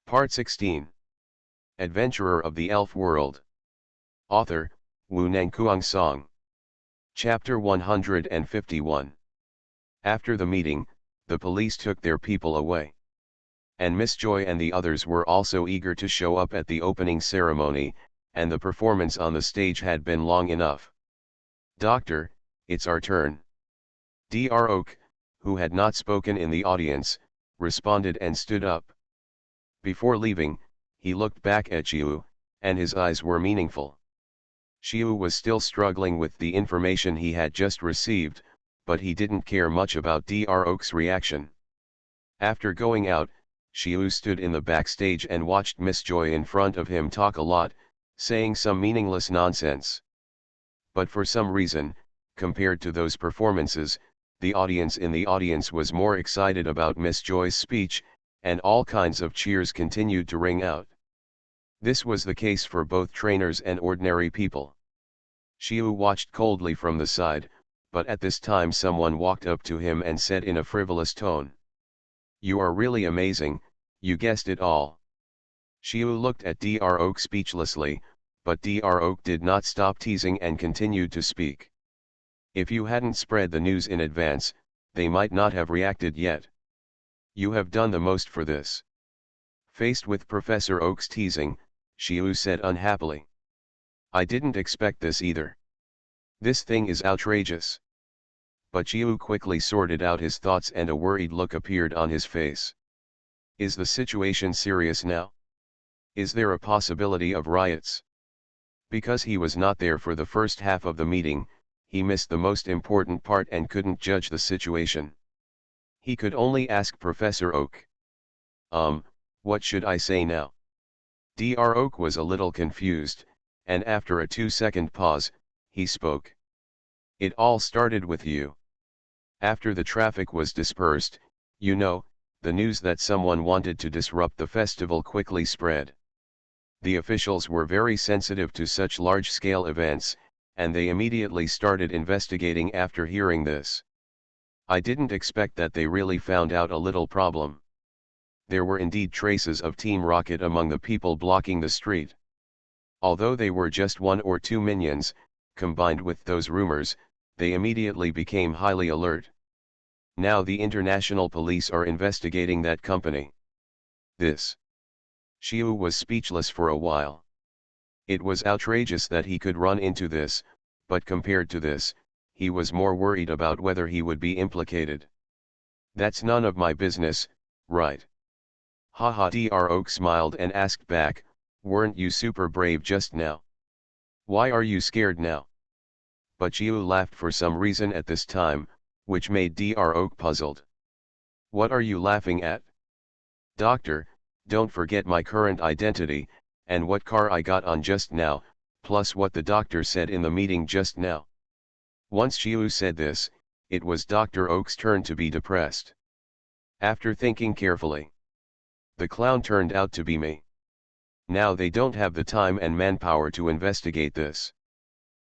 Part 16. Adventurer of the Elf World. Author, Wu Nangkuang Song. Chapter 151. After the meeting, the police took their people away. And Miss Joy and the others were also eager to show up at the opening ceremony, and the performance on the stage had been long enough. "Doctor, it's our turn." Dr. Oak, who had not spoken in the audience, responded and stood up. Before leaving, he looked back at Xiu, and his eyes were meaningful. Xiu was still struggling with the information he had just received, but he didn't care much about Dr. Oak's reaction. After going out, Xiu stood in the backstage and watched Miss Joy in front of him talk a lot, saying some meaningless nonsense. But for some reason, compared to those performances, the audience in the audience was more excited about Miss Joy's speech, and all kinds of cheers continued to ring out. This was the case for both trainers and ordinary people. Xiu watched coldly from the side, but at this time someone walked up to him and said in a frivolous tone, "You are really amazing, you guessed it all." Xiu looked at Dr. Oak speechlessly, but Dr. Oak did not stop teasing and continued to speak. "If you hadn't spread the news in advance, they might not have reacted yet. You have done the most for this." Faced with Professor Oak's teasing, Xiu said unhappily, "I didn't expect this either. This thing is outrageous." But Xiu quickly sorted out his thoughts and a worried look appeared on his face. Is the situation serious now? Is there a possibility of riots? Because he was not there for the first half of the meeting, he missed the most important part and couldn't judge the situation. He could only ask Professor Oak. What should I say now?" Dr. Oak was a little confused, and after a 2-second pause, he spoke. "It all started with you. After the traffic was dispersed, the news that someone wanted to disrupt the festival quickly spread. The officials were very sensitive to such large-scale events, and they immediately started investigating after hearing this. I didn't expect that they really found out a little problem. There were indeed traces of Team Rocket among the people blocking the street. Although they were just 1 or 2 minions, combined with those rumors, they immediately became highly alert. Now the international police are investigating that company. This." Xiu was speechless for a while. It was outrageous that he could run into this, but compared to this, he was more worried about whether he would be implicated. "That's none of my business, right?" Haha. Dr. Oak smiled and asked back, "Weren't you super brave just now? Why are you scared now?" But Xiu laughed for some reason at this time, which made Dr. Oak puzzled. "What are you laughing at?" "Doctor, don't forget my current identity, and what car I got on just now, plus what the doctor said in the meeting just now." Once Xiu said this, it was Dr. Oak's turn to be depressed. After thinking carefully, "The clown turned out to be me. Now they don't have the time and manpower to investigate this.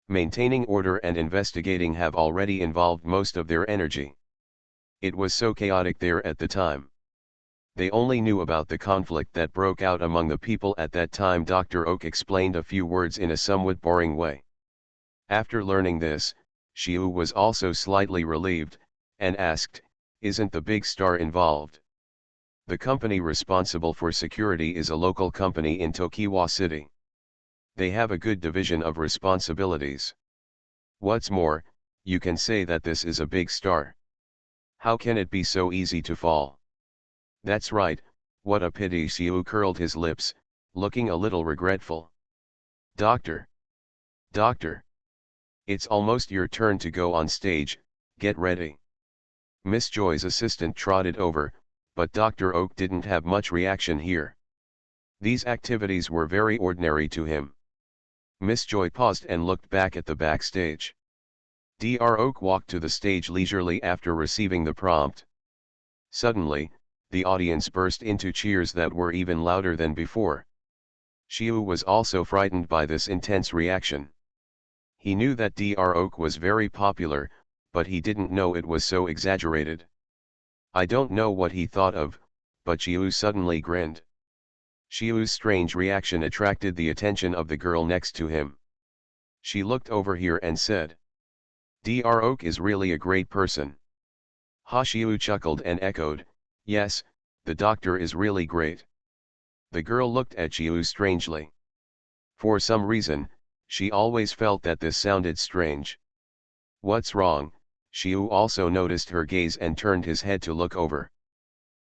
Maintaining order and investigating have already involved most of their energy. It was so chaotic there at the time. They only knew about the conflict that broke out among the people at that time." Dr. Oak explained a few words in a somewhat boring way. After learning this, Xiu was also slightly relieved, and asked, "Isn't the big star involved?" "The company responsible for security is a local company in Tokiwa City. They have a good division of responsibilities. What's more, you can say that this is a big star. How can it be so easy to fall?" "That's right, what a pity." Xiu curled his lips, looking a little regretful. Doctor! It's almost your turn to go on stage, get ready." Miss Joy's assistant trotted over, but Dr. Oak didn't have much reaction here. These activities were very ordinary to him. Miss Joy paused and looked back at the backstage. Dr. Oak walked to the stage leisurely after receiving the prompt. Suddenly, the audience burst into cheers that were even louder than before. Xiu was also frightened by this intense reaction. He knew that Dr. Oak was very popular, but he didn't know it was so exaggerated. I don't know what he thought of, but Xiu suddenly grinned. Xiu's strange reaction attracted the attention of the girl next to him. She looked over here and said, "Dr. Oak is really a great person." Ha Xiu chuckled and echoed, "Yes, the doctor is really great." The girl looked at Xiu strangely. For some reason, she always felt that this sounded strange. "What's wrong?" Xiu also noticed her gaze and turned his head to look over.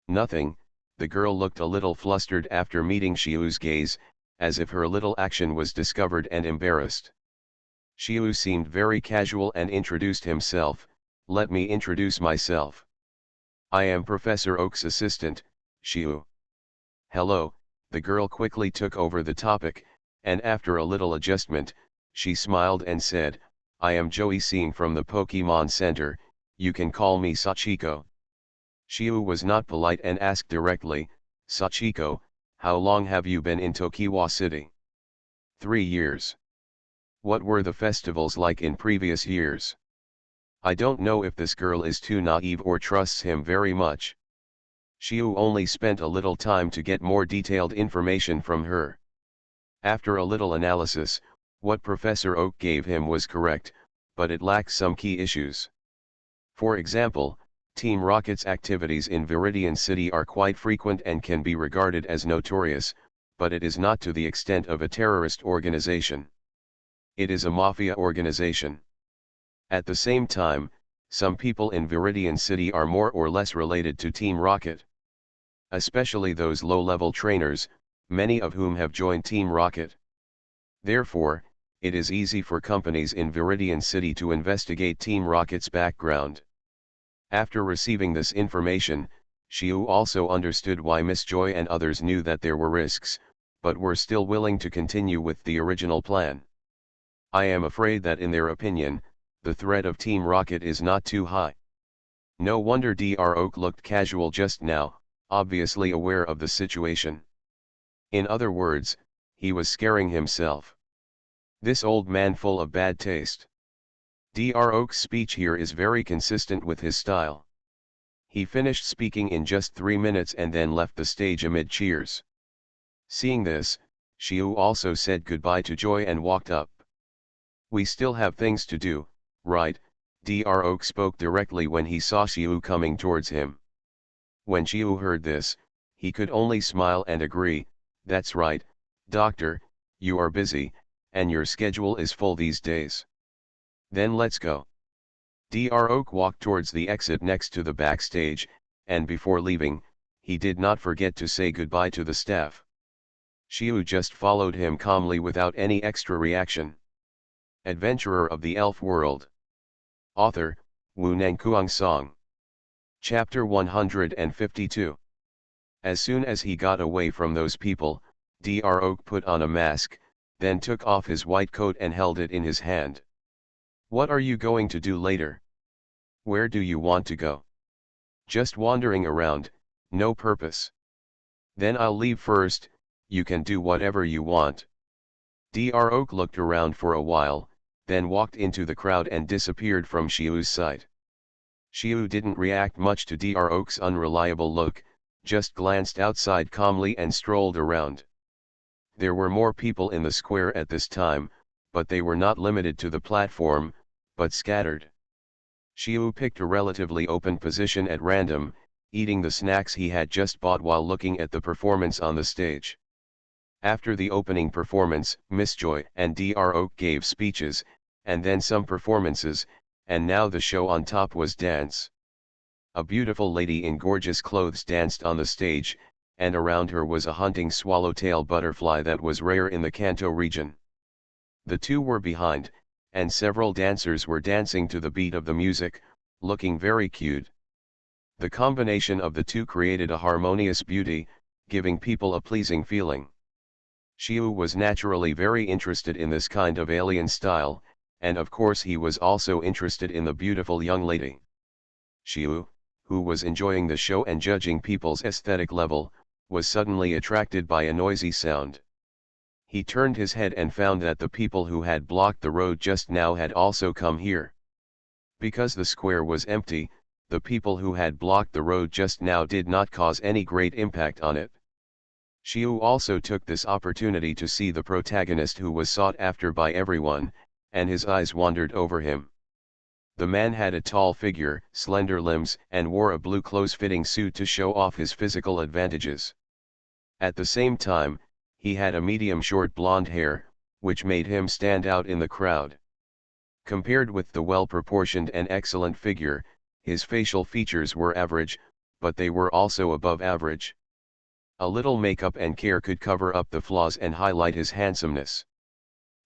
"Nothing." The girl looked a little flustered after meeting Xiu's gaze, as if her little action was discovered and embarrassed. Xiu seemed very casual and introduced himself. "Let me introduce myself. I am Professor Oak's assistant, Xiu." "Hello." The girl quickly took over the topic, and after a little adjustment, she smiled and said, "I am Joey Sing from the Pokemon Center, you can call me Sachiko." Xiu was not polite and asked directly, "Sachiko, how long have you been in Tokiwa City?" 3 years. "What were the festivals like in previous years?" I don't know if this girl is too naive or trusts him very much. Xiu only spent a little time to get more detailed information from her. After a little analysis, what Professor Oak gave him was correct, but it lacked some key issues. For example, Team Rocket's activities in Viridian City are quite frequent and can be regarded as notorious, but it is not to the extent of a terrorist organization. It is a mafia organization. At the same time, some people in Viridian City are more or less related to Team Rocket. Especially those low-level trainers, many of whom have joined Team Rocket. Therefore, it is easy for companies in Viridian City to investigate Team Rocket's background. After receiving this information, Xiu also understood why Miss Joy and others knew that there were risks, but were still willing to continue with the original plan. I am afraid that in their opinion, the threat of Team Rocket is not too high. No wonder Dr. Oak looked casual just now, obviously aware of the situation. In other words, he was scaring himself. This old man full of bad taste. Dr. Oak's speech here is very consistent with his style. He finished speaking in just 3 minutes and then left the stage amid cheers. Seeing this, Xiu also said goodbye to Joy and walked up. "We still have things to do, right?" Dr. Oak spoke directly when he saw Xiu coming towards him. When Xiu heard this, he could only smile and agree, "That's right, doctor, you are busy, and your schedule is full these days. Then let's go." Dr. Oak walked towards the exit next to the backstage, and before leaving, he did not forget to say goodbye to the staff. Xiu just followed him calmly without any extra reaction. Adventurer of the Elf World. Author, Wu Nangkuang Song. Chapter 152. As soon as he got away from those people, Dr. Oak put on a mask, then took off his white coat and held it in his hand. "What are you going to do later? Where do you want to go?" "Just wandering around, no purpose." "Then I'll leave first, you can do whatever you want." Dr. Oak looked around for a while, then walked into the crowd and disappeared from Xiu's sight. Xiu didn't react much to Dr. Oak's unreliable look, just glanced outside calmly and strolled around. There were more people in the square at this time, but they were not limited to the platform, but scattered. Xiu picked a relatively open position at random, eating the snacks he had just bought while looking at the performance on the stage. After the opening performance, Miss Joy and Dr. Oak gave speeches, and then some performances, and now the show on top was dance. A beautiful lady in gorgeous clothes danced on the stage, and around her was a hunting swallowtail butterfly that was rare in the Kanto region. The two were behind, and several dancers were dancing to the beat of the music, looking very cute. The combination of the two created a harmonious beauty, giving people a pleasing feeling. Xiu was naturally very interested in this kind of alien style, and of course he was also interested in the beautiful young lady. Xiu, who was enjoying the show and judging people's aesthetic level, was suddenly attracted by a noisy sound. He turned his head and found that the people who had blocked the road just now had also come here. Because the square was empty, the people who had blocked the road just now did not cause any great impact on it. Xiu also took this opportunity to see the protagonist who was sought after by everyone, and his eyes wandered over him. The man had a tall figure, slender limbs, and wore a blue close-fitting suit to show off his physical advantages. At the same time, he had a medium short blonde hair, which made him stand out in the crowd. Compared with the well-proportioned and excellent figure, his facial features were average, but they were also above average. A little makeup and care could cover up the flaws and highlight his handsomeness.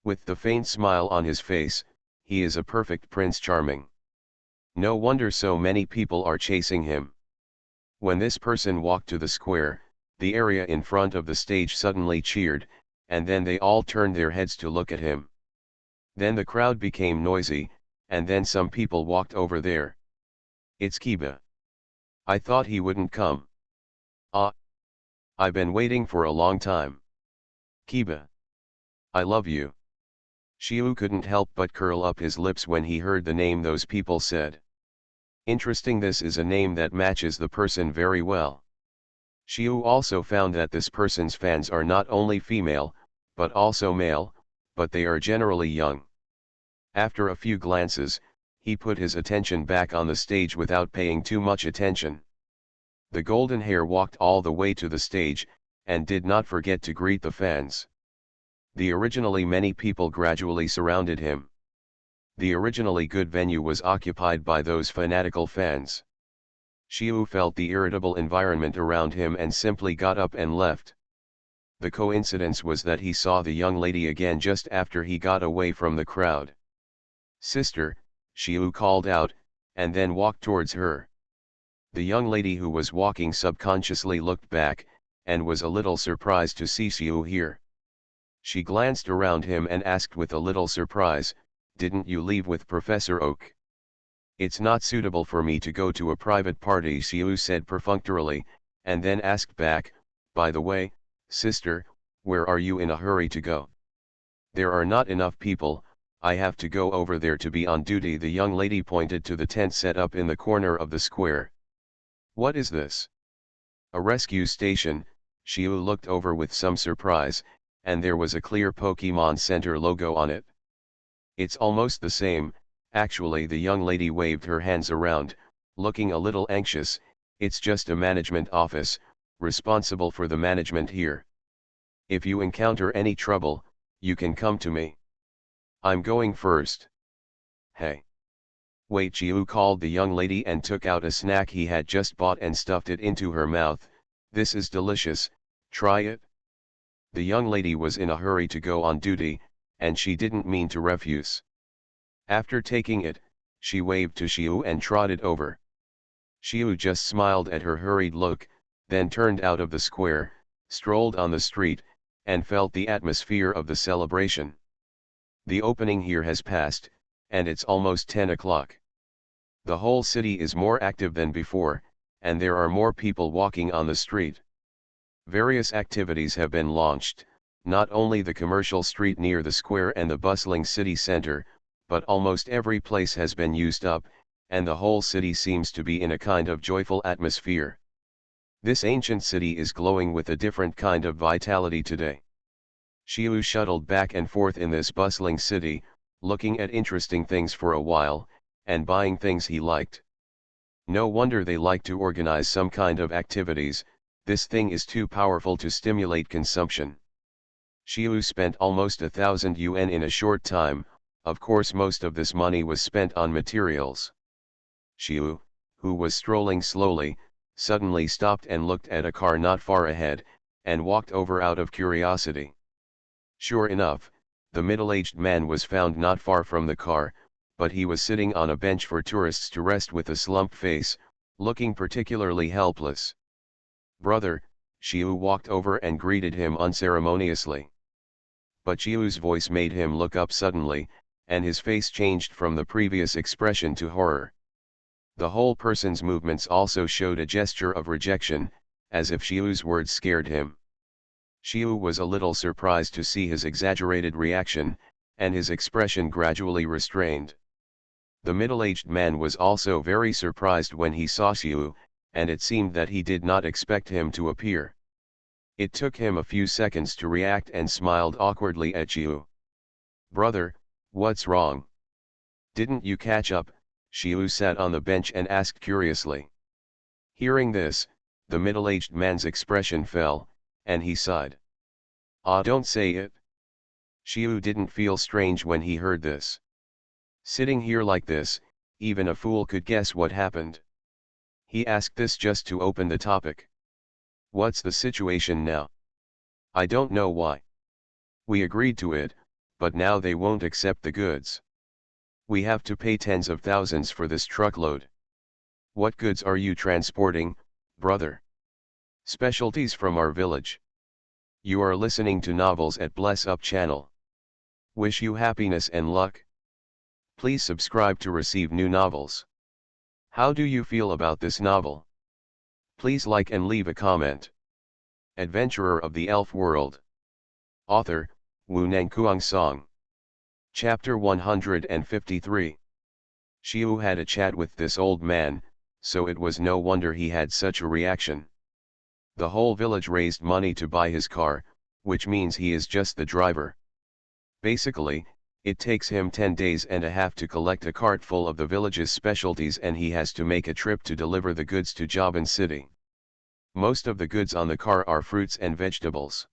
With the faint smile on his face, he is a perfect Prince Charming. No wonder so many people are chasing him. When this person walked to the square, the area in front of the stage suddenly cheered, and then they all turned their heads to look at him. Then the crowd became noisy, and then some people walked over there. It's Kiba. I thought he wouldn't come. Ah. I've been waiting for a long time. Kiba. I love you. Xiu couldn't help but curl up his lips when he heard the name those people said. Interesting, this is a name that matches the person very well. Xiu also found that this person's fans are not only female, but also male, but they are generally young. After a few glances, he put his attention back on the stage without paying too much attention. The golden hair walked all the way to the stage, and did not forget to greet the fans. The originally many people gradually surrounded him. The originally good venue was occupied by those fanatical fans. Xiu felt the irritable environment around him and simply got up and left. The coincidence was that he saw the young lady again just after he got away from the crowd. "Sister," Xiu called out, and then walked towards her. The young lady who was walking subconsciously looked back, and was a little surprised to see Xiu here. She glanced around him and asked with a little surprise, "Didn't you leave with Professor Oak?" "It's not suitable for me to go to a private party," Xiu said perfunctorily, and then asked back, "By the way, sister, where are you in a hurry to go?" "There are not enough people, I have to go over there to be on duty." The young lady pointed to the tent set up in the corner of the square. "What is this?" "A rescue station." Xiu looked over with some surprise, and there was a clear Pokemon Center logo on it. "It's almost the same, actually." The young lady waved her hands around, looking a little anxious. "It's just a management office, responsible for the management here. If you encounter any trouble, you can come to me. I'm going first." "Hey. Wait!" Xiu called the young lady and took out a snack he had just bought and stuffed it into her mouth. "This is delicious, try it." The young lady was in a hurry to go on duty, and she didn't mean to refuse. After taking it, she waved to Xiu and trotted over. Xiu just smiled at her hurried look, then turned out of the square, strolled on the street, and felt the atmosphere of the celebration. The opening here has passed, and it's almost 10 o'clock. The whole city is more active than before, and there are more people walking on the street. Various activities have been launched, not only the commercial street near the square and the bustling city center, but almost every place has been used up, and the whole city seems to be in a kind of joyful atmosphere. This ancient city is glowing with a different kind of vitality today. Xiu shuttled back and forth in this bustling city, looking at interesting things for a while, and buying things he liked. No wonder they like to organize some kind of activities. This thing is too powerful to stimulate consumption. Xiu spent almost 1,000 yuan in a short time. Of course most of this money was spent on materials. Xiu, who was strolling slowly, suddenly stopped and looked at a car not far ahead, and walked over out of curiosity. Sure enough, the middle-aged man was found not far from the car, but he was sitting on a bench for tourists to rest with a slumped face, looking particularly helpless. "Brother," Xiu walked over and greeted him unceremoniously. But Xiu's voice made him look up suddenly, and his face changed from the previous expression to horror. The whole person's movements also showed a gesture of rejection, as if Xiu's words scared him. Xiu was a little surprised to see his exaggerated reaction, and his expression gradually restrained. The middle-aged man was also very surprised when he saw Xiu, and it seemed that he did not expect him to appear. It took him a few seconds to react and smiled awkwardly at Xiu. "Brother, what's wrong? Didn't you catch up?" Xiu sat on the bench and asked curiously. Hearing this, the middle-aged man's expression fell, and he sighed. "Ah, don't say it." Xiu didn't feel strange when he heard this. Sitting here like this, even a fool could guess what happened. He asked this just to open the topic. "What's the situation now?" "I don't know why. We agreed to it, but now they won't accept the goods. We have to pay tens of thousands for this truckload." "What goods are you transporting, brother?" "Specialties from our village." You are listening to Novels at Bless Up channel. Wish you happiness and luck. Please subscribe to receive new novels. How do you feel about this novel? Please like and leave a comment. Adventurer of the Elf World. Author, Wu Nangkuang Song. Chapter 153. Xiu had a chat with this old man, so it was no wonder he had such a reaction. The whole village raised money to buy his car, which means he is just the driver. Basically, it takes him 10 days and a half to collect a cart full of the village's specialties, and he has to make a trip to deliver the goods to Jobin City. Most of the goods on the car are fruits and vegetables.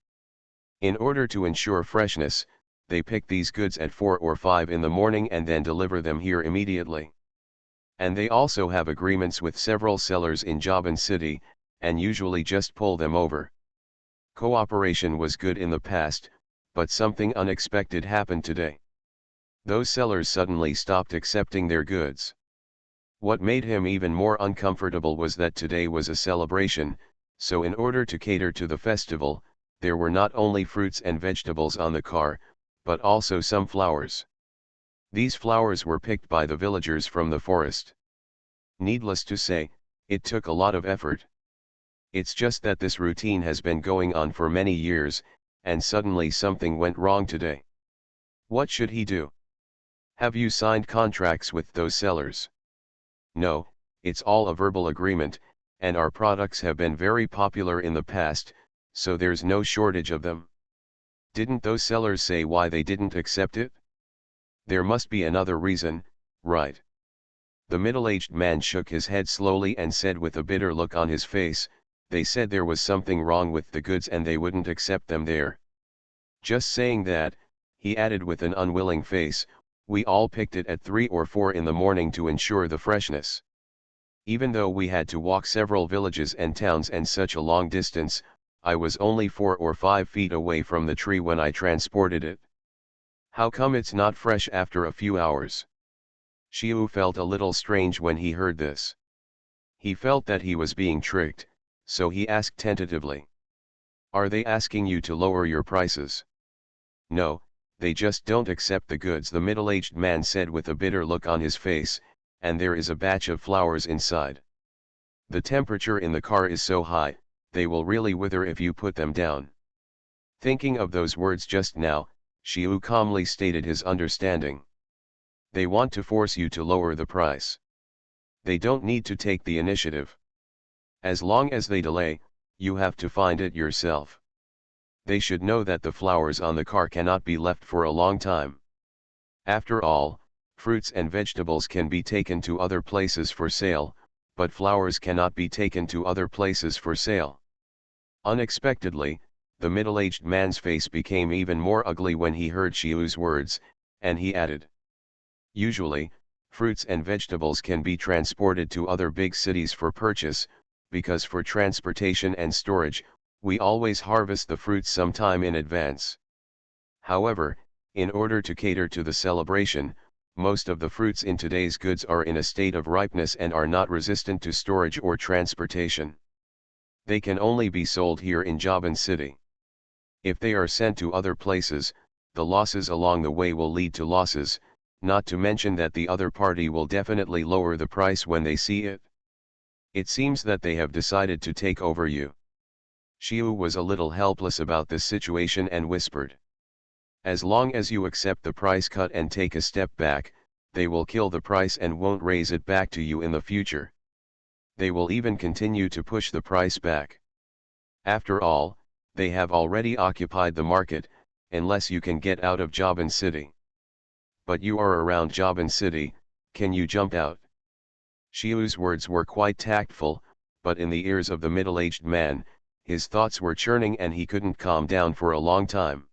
In order to ensure freshness, they pick these goods at 4 or 5 in the morning and then deliver them here immediately. And they also have agreements with several sellers in Jobin City, and usually just pull them over. Cooperation was good in the past, but something unexpected happened today. Those sellers suddenly stopped accepting their goods. What made him even more uncomfortable was that today was a celebration, so in order to cater to the festival, there were not only fruits and vegetables on the car, but also some flowers. These flowers were picked by the villagers from the forest. Needless to say, it took a lot of effort. It's just that this routine has been going on for many years, and suddenly something went wrong today. What should he do? Have you signed contracts with those sellers? No, it's all a verbal agreement, and our products have been very popular in the past, so there's no shortage of them. Didn't those sellers say why they didn't accept it? There must be another reason, right? The middle-aged man shook his head slowly and said with a bitter look on his face, "They said there was something wrong with the goods and they wouldn't accept them there." Just saying that, he added with an unwilling face, "We all picked it at 3 or 4 in the morning to ensure the freshness. Even though we had to walk several villages and towns and such a long distance, I was only 4 or 5 feet away from the tree when I transported it. How come it's not fresh after a few hours?" Xiu felt a little strange when he heard this. He felt that he was being tricked, so he asked tentatively. "Are they asking you to lower your prices?" "No, they just don't accept the goods," the middle-aged man said with a bitter look on his face, "and there is a batch of flowers inside. The temperature in the car is so high, they will really wither if you put them down." Thinking of those words just now, Xiu calmly stated his understanding. "They want to force you to lower the price. They don't need to take the initiative. As long as they delay, you have to find it yourself. They should know that the flowers on the car cannot be left for a long time. After all, fruits and vegetables can be taken to other places for sale, but flowers cannot be taken to other places for sale." Unexpectedly, the middle-aged man's face became even more ugly when he heard Xiu's words, and he added, "Usually, fruits and vegetables can be transported to other big cities for purchase, because for transportation and storage, we always harvest the fruits some time in advance. However, in order to cater to the celebration, most of the fruits in today's goods are in a state of ripeness and are not resistant to storage or transportation. They can only be sold here in Jobin City. If they are sent to other places, the losses along the way will lead to losses, not to mention that the other party will definitely lower the price when they see it. It seems that they have decided to take over you." Xiu was a little helpless about this situation and whispered, "As long as you accept the price cut and take a step back, they will kill the price and won't raise it back to you in the future. They will even continue to push the price back. After all, They have already occupied the market, unless you can get out of Jaban City. But you are around Jaban City, can you jump out? Xiu's words were quite tactful, but in the ears of the middle-aged man, his thoughts were churning and he couldn't calm down for a long time.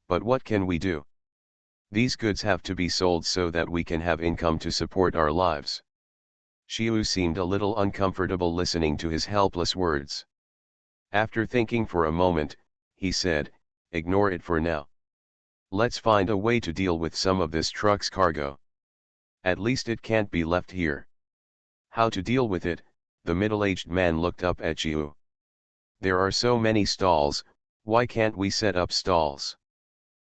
But what can we do? These goods have to be sold so that we can have income to support our lives. Xiu seemed a little uncomfortable listening to his helpless words. After thinking for a moment, he said, "Ignore it for now. Let's find a way to deal with some of this truck's cargo. At least it can't be left here." How to deal with it? The middle-aged man looked up at Xiu. "There are so many stalls, why can't we set up stalls?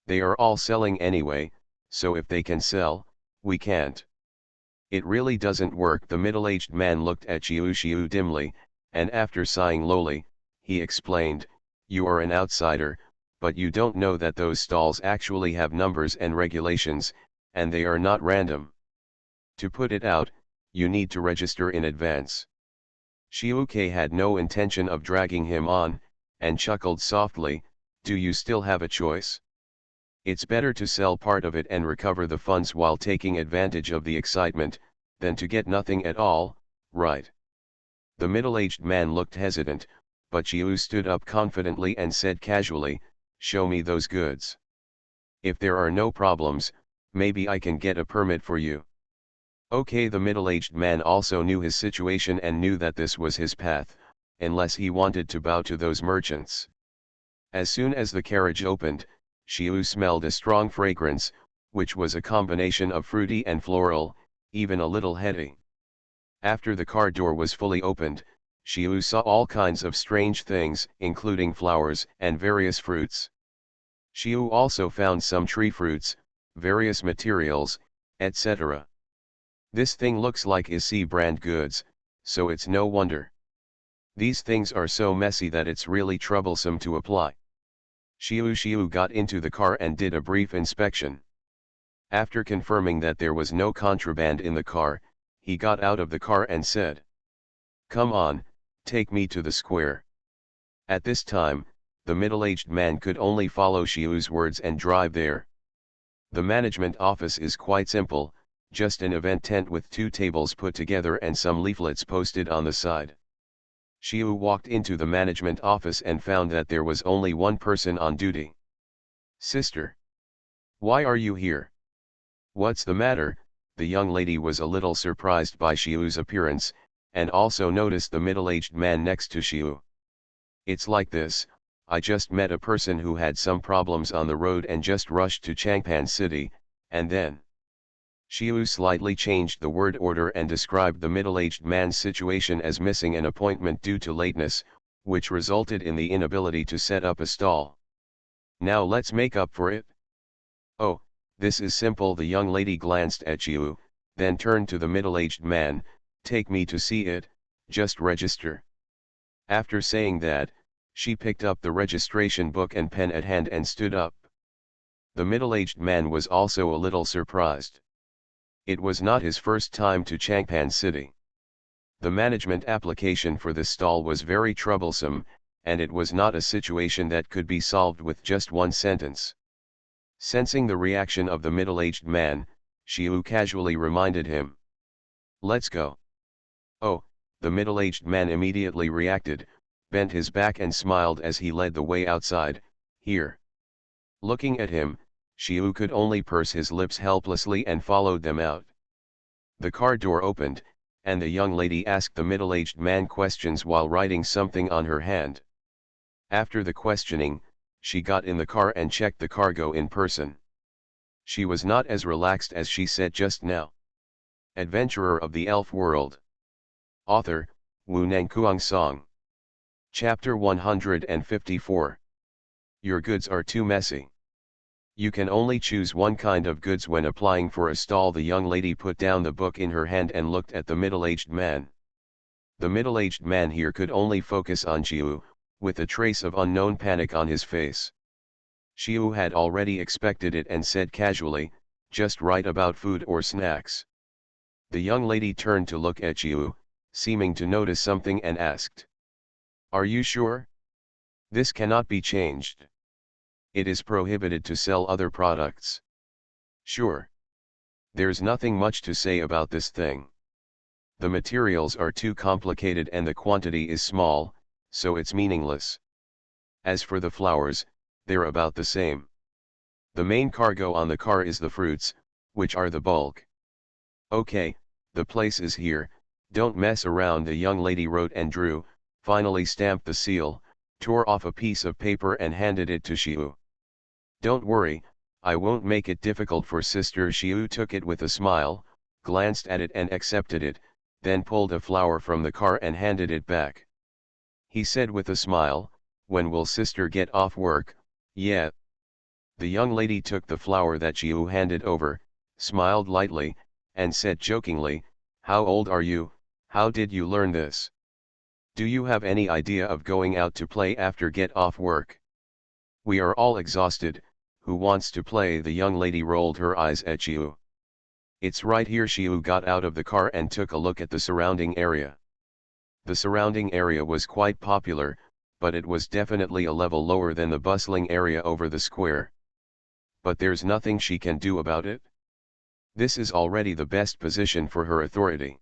They are all selling anyway, so if they can sell, we can't." "It really doesn't work." The middle-aged man looked at Xiu dimly, and after sighing lowly, he explained, "You are an outsider, but you don't know that those stalls actually have numbers and regulations, and they are not random. To put it out, you need to register in advance." Xiuke had no intention of dragging him on, and chuckled softly, "Do you still have a choice? It's better to sell part of it and recover the funds while taking advantage of the excitement, than to get nothing at all, right?" The middle-aged man looked hesitant, but Xiu stood up confidently and said casually, "Show me those goods. If there are no problems, maybe I can get a permit for you." Okay, the middle-aged man also knew his situation and knew that this was his path, unless he wanted to bow to those merchants. As soon as the carriage opened, Xiu smelled a strong fragrance, which was a combination of fruity and floral, even a little heady. After the car door was fully opened, Xiu saw all kinds of strange things, including flowers and various fruits. Xiu also found some tree fruits, various materials, etc. "This thing looks like IC brand goods, so it's no wonder. These things are so messy that it's really troublesome to apply." Xiu got into the car and did a brief inspection. After confirming that there was no contraband in the car, he got out of the car and said, "Come on, take me to the square." At this time, the middle-aged man could only follow Xiu's words and drive there. The management office is quite simple, just an event tent with 2 tables put together and some leaflets posted on the side. Xiu walked into the management office and found that there was only one person on duty. "Sister, why are you here? What's the matter?" The young lady was a little surprised by Xiu's appearance, and also noticed the middle-aged man next to Xiu. "It's like this, I just met a person who had some problems on the road and just rushed to Changpan City, and then..." Xiu slightly changed the word order and described the middle-aged man's situation as missing an appointment due to lateness, which resulted in the inability to set up a stall. "Now let's make up for it." "Oh, this is simple." The young lady glanced at Xiu, then turned to the middle-aged man, "Take me to see it, just register." After saying that, she picked up the registration book and pen at hand and stood up. The middle-aged man was also a little surprised. It was not his first time to Changpan City. The management application for the stall was very troublesome, and it was not a situation that could be solved with just one sentence. Sensing the reaction of the middle-aged man, Xiu casually reminded him, "Let's go." "Oh," the middle-aged man immediately reacted, bent his back and smiled as he led the way outside, "Here." Looking at him, Xiu could only purse his lips helplessly and followed them out. The car door opened, and the young lady asked the middle-aged man questions while writing something on her hand. After the questioning, she got in the car and checked the cargo in person. She was not as relaxed as she said just now. Adventurer of the Elf World. Author, Wu Nangkuang Song. Chapter 154. Your goods are too messy. You can only choose one kind of goods when applying for a stall. The young lady put down the book in her hand and looked at the middle-aged man. The middle-aged man here could only focus on Xiu, with a trace of unknown panic on his face. Xiu had already expected it and said casually, "Just write about food or snacks." The young lady turned to look at Xiu, seeming to notice something and asked, "Are you sure? This cannot be changed. It is prohibited to sell other products. Sure. There's nothing much to say about this thing. The materials are too complicated and the quantity is small, so it's meaningless. As for the flowers, they're about the same. The main cargo on the car is the fruits, which are the bulk. Okay, the place is here, don't mess around, the young lady wrote and drew, finally stamped the seal, tore off a piece of paper and handed it to Shiu. Don't worry, I won't make it difficult for sister. Shiu took it with a smile, glanced at it and accepted it, then pulled a flower from the car and handed it back. He said with a smile, when will sister get off work? Yeah. The young lady took the flower that Shiu handed over, smiled lightly, and said jokingly, how old are you? How did you learn this? Do you have any idea of going out to play after get off work? We are all exhausted. Who wants to play? The young lady rolled her eyes at Shiu. It's right here. Shiu got out of the car and took a look at the surrounding area. The surrounding area was quite popular, but it was definitely a level lower than the bustling area over the square. But there's nothing she can do about it. This is already the best position for her authority.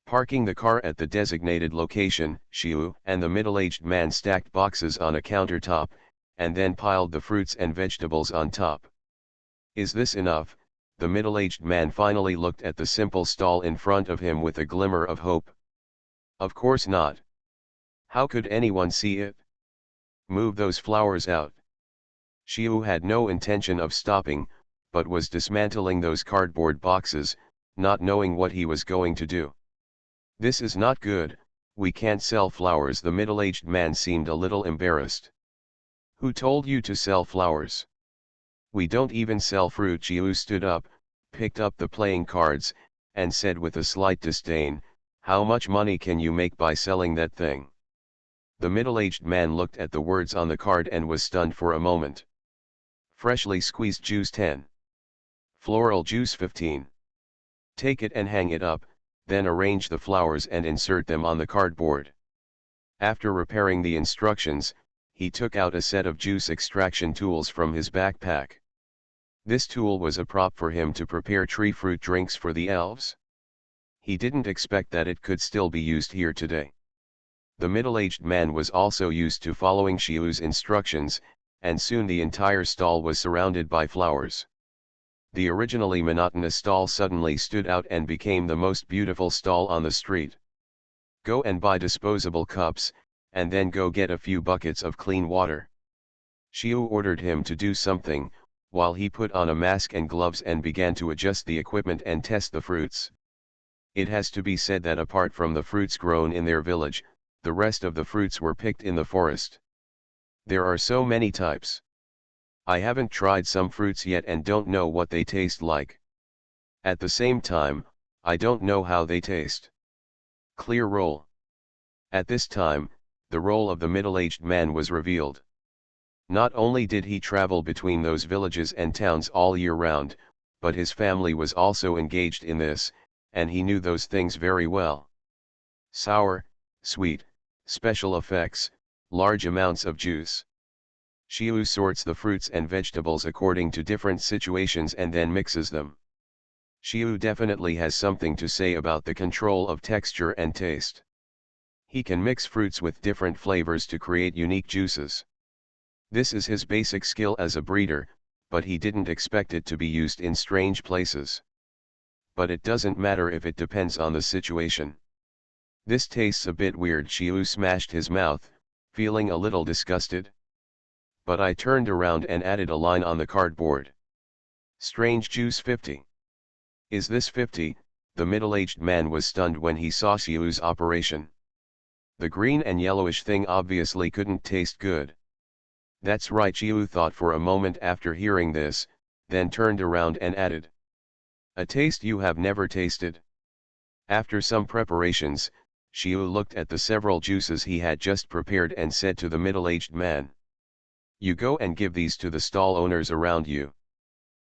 Parking the car at the designated location, Shiu and the middle-aged man stacked boxes on a countertop, and then piled the fruits and vegetables on top. Is this enough? The middle-aged man finally looked at the simple stall in front of him with a glimmer of hope. Of course not. How could anyone see it? Move those flowers out. Shiu had no intention of stopping, but was dismantling those cardboard boxes, not knowing what he was going to do. This is not good, we can't sell flowers. The middle-aged man seemed a little embarrassed. Who told you to sell flowers? We don't even sell fruit. Shiu stood up, picked up the playing cards, and said with a slight disdain, how much money can you make by selling that thing? The middle-aged man looked at the words on the card and was stunned for a moment. Freshly squeezed juice 10. Floral juice 15. Take it and hang it up, then arrange the flowers and insert them on the cardboard. After repairing the instructions, he took out a set of juice extraction tools from his backpack. This tool was a prop for him to prepare tree fruit drinks for the elves. He didn't expect that it could still be used here today. The middle-aged man was also used to following Shiu's instructions, and soon the entire stall was surrounded by flowers. The originally monotonous stall suddenly stood out and became the most beautiful stall on the street. Go and buy disposable cups, and then go get a few buckets of clean water. Shiu ordered him to do something, while he put on a mask and gloves and began to adjust the equipment and test the fruits. It has to be said that apart from the fruits grown in their village, the rest of the fruits were picked in the forest. There are so many types. I haven't tried some fruits yet and don't know what they taste like. At the same time, I don't know how they taste. Clear role. At this time, the role of the middle-aged man was revealed. Not only did he travel between those villages and towns all year round, but his family was also engaged in this, and he knew those things very well. Sour, sweet, special effects, large amounts of juice. Shiu sorts the fruits and vegetables according to different situations and then mixes them. Shiu definitely has something to say about the control of texture and taste. He can mix fruits with different flavors to create unique juices. This is his basic skill as a breeder, but he didn't expect it to be used in strange places. But it doesn't matter if it depends on the situation. This tastes a bit weird. Shiu smashed his mouth, feeling a little disgusted. But I turned around and added a line on the cardboard. Strange juice 50. Is this 50? The middle-aged man was stunned when he saw Shiu's operation. The green and yellowish thing obviously couldn't taste good. That's right, Shiu thought for a moment after hearing this, then turned around and added. A taste you have never tasted. After some preparations, Shiu looked at the several juices he had just prepared and said to the middle-aged man. You go and give these to the stall owners around you.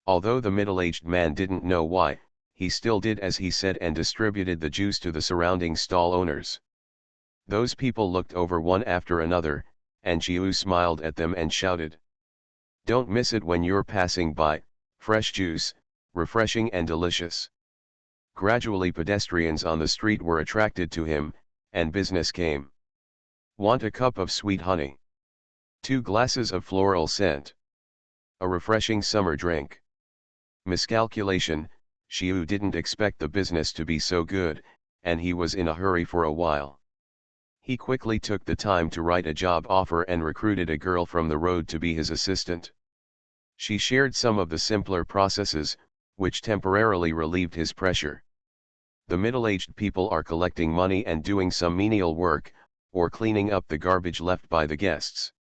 Although the middle-aged man didn't know why, he still did as he said and distributed the juice to the surrounding stall owners. Those people looked over one after another, and Chiu smiled at them and shouted. Don't miss it when you're passing by, fresh juice, refreshing and delicious. Gradually pedestrians on the street were attracted to him, and business came. Want a cup of sweet honey? 2 glasses of floral scent. A refreshing summer drink. Miscalculation, Chiu didn't expect the business to be so good, and he was in a hurry for a while. He quickly took the time to write a job offer and recruited a girl from the road to be his assistant. She shared some of the simpler processes, which temporarily relieved his pressure. The middle-aged people are collecting money and doing some menial work, or cleaning up the garbage left by the guests.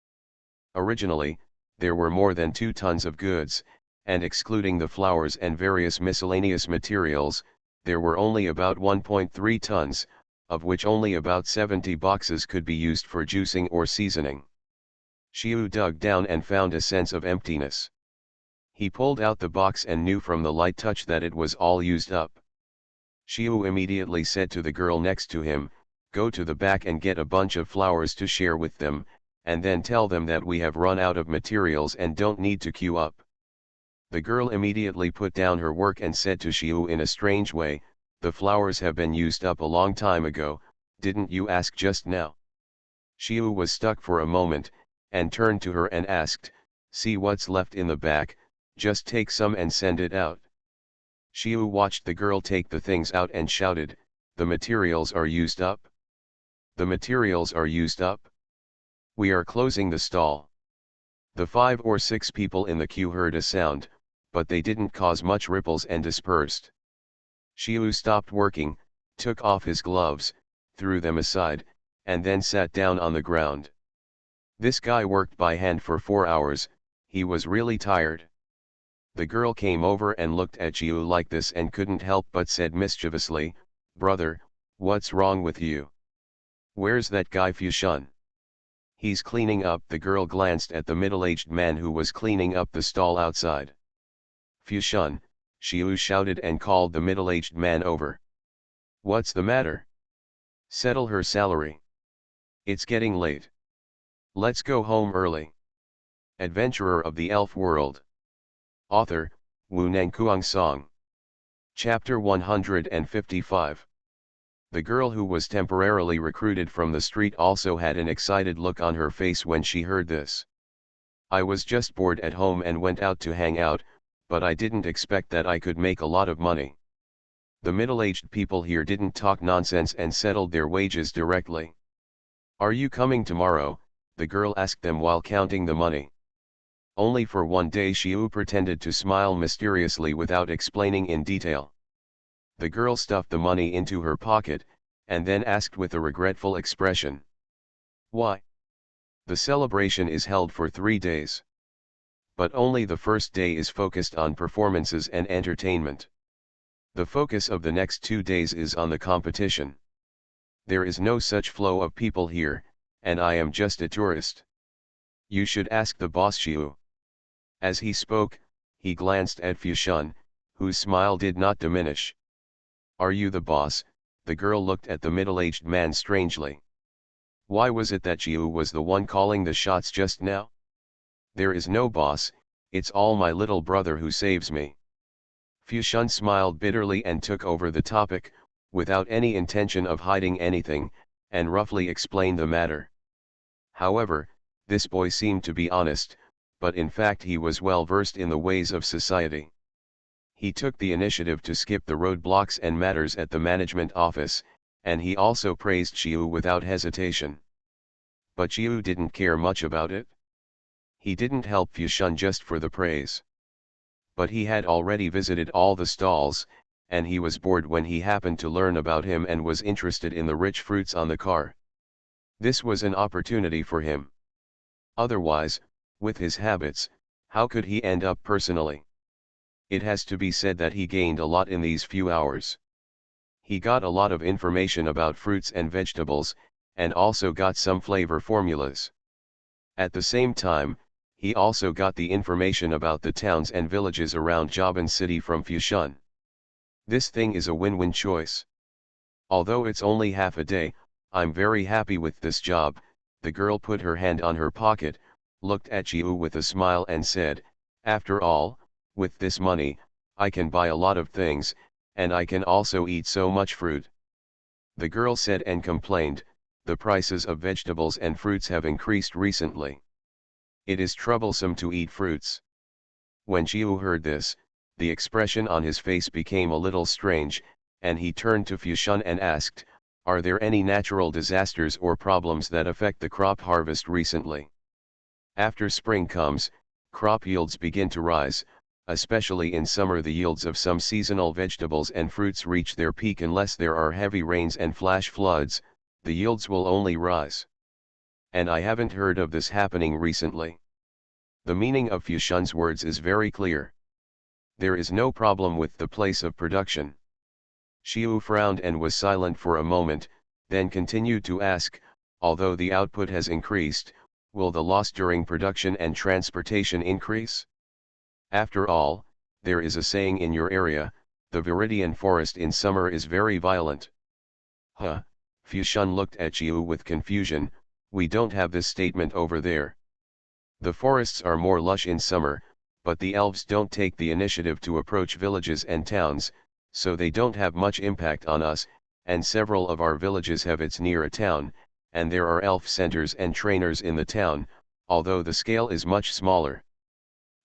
Originally, there were more than 2 tons of goods, and excluding the flowers and various miscellaneous materials, there were only about 1.3 tons, of which only about 70 boxes could be used for juicing or seasoning. Chiu dug down and found a sense of emptiness. He pulled out the box and knew from the light touch that it was all used up. Chiu immediately said to the girl next to him, "Go to the back and get a bunch of flowers to share with them, and then tell them that we have run out of materials and don't need to queue up." The girl immediately put down her work and said to Chiu in a strange way, "The flowers have been used up a long time ago, didn't you ask just now?" Chiu was stuck for a moment, and turned to her and asked, "See what's left in the back, just take some and send it out." Chiu watched the girl take the things out and shouted, "The materials are used up. The materials are used up. We are closing the stall." The 5 or 6 people in the queue heard a sound, but they didn't cause much ripples and dispersed. Chiu stopped working, took off his gloves, threw them aside, and then sat down on the ground. This guy worked by hand for 4 hours, he was really tired. The girl came over and looked at Chiu like this and couldn't help but said mischievously, "Brother, what's wrong with you? Where's that guy Fushun?" "He's cleaning up." The girl glanced at the middle-aged man who was cleaning up the stall outside. "Fushun," Chiu shouted and called the middle-aged man over. "What's the matter?" "Settle her salary. It's getting late. Let's go home early." Adventurer of the Elf World. Author, Wu Nangkuang Song. Chapter 155. The girl who was temporarily recruited from the street also had an excited look on her face when she heard this. "I was just bored at home and went out to hang out, but I didn't expect that I could make a lot of money." The middle-aged people here didn't talk nonsense and settled their wages directly. "Are you coming tomorrow?" the girl asked them while counting the money. Only for one day. Chiu pretended to smile mysteriously without explaining in detail. The girl stuffed the money into her pocket, and then asked with a regretful expression, "Why?" "The celebration is held for 3 days. But only the first day is focused on performances and entertainment. The focus of the next 2 days is on the competition. There is no such flow of people here, and I am just a tourist. You should ask the boss." Chiu. As he spoke, he glanced at Fushun, whose smile did not diminish. "Are you the boss?" the girl looked at the middle-aged man strangely. Why was it that Chiu was the one calling the shots just now? "There is no boss, it's all my little brother who saves me." Fushun smiled bitterly and took over the topic, without any intention of hiding anything, and roughly explained the matter. However, this boy seemed to be honest, but in fact he was well versed in the ways of society. He took the initiative to skip the roadblocks and matters at the management office, and he also praised Chiu without hesitation. But Chiu didn't care much about it. He didn't help Fushun just for the praise. But he had already visited all the stalls, and he was bored when he happened to learn about him and was interested in the rich fruits on the car. This was an opportunity for him. Otherwise, with his habits, how could he end up personally? It has to be said that he gained a lot in these few hours. He got a lot of information about fruits and vegetables, and also got some flavor formulas. At the same time, he also got the information about the towns and villages around Jaban City from Fushun. This thing is a win-win choice. Although it's only half a day, I'm very happy with this job, The girl put her hand on her pocket, looked at Chiu with a smile and said, "After all, with this money, I can buy a lot of things, and I can also eat so much fruit." The girl said and complained, "The prices of vegetables and fruits have increased recently. It is troublesome to eat fruits." When Chiu heard this, the expression on his face became a little strange, and he turned to Fushun and asked, "Are there any natural disasters or problems that affect the crop harvest recently?" After spring comes, crop yields begin to rise, especially in summer. The yields of some seasonal vegetables and fruits reach their peak unless there are heavy rains and flash floods. The yields will only rise. And I haven't heard of this happening recently. The meaning of Fushun's words is very clear. There is no problem with the place of production. Xiu frowned and was silent for a moment, then continued to ask, "Although the output has increased, will the loss during production and transportation increase? After all, there is a saying in your area, the Viridian forest in summer is very violent." "Huh?" Fushun looked at Xiu with confusion. "We don't have this statement over there. The forests are more lush in summer, but the elves don't take the initiative to approach villages and towns, so they don't have much impact on us, and several of our villages have its near a town, and there are elf centers and trainers in the town, although the scale is much smaller.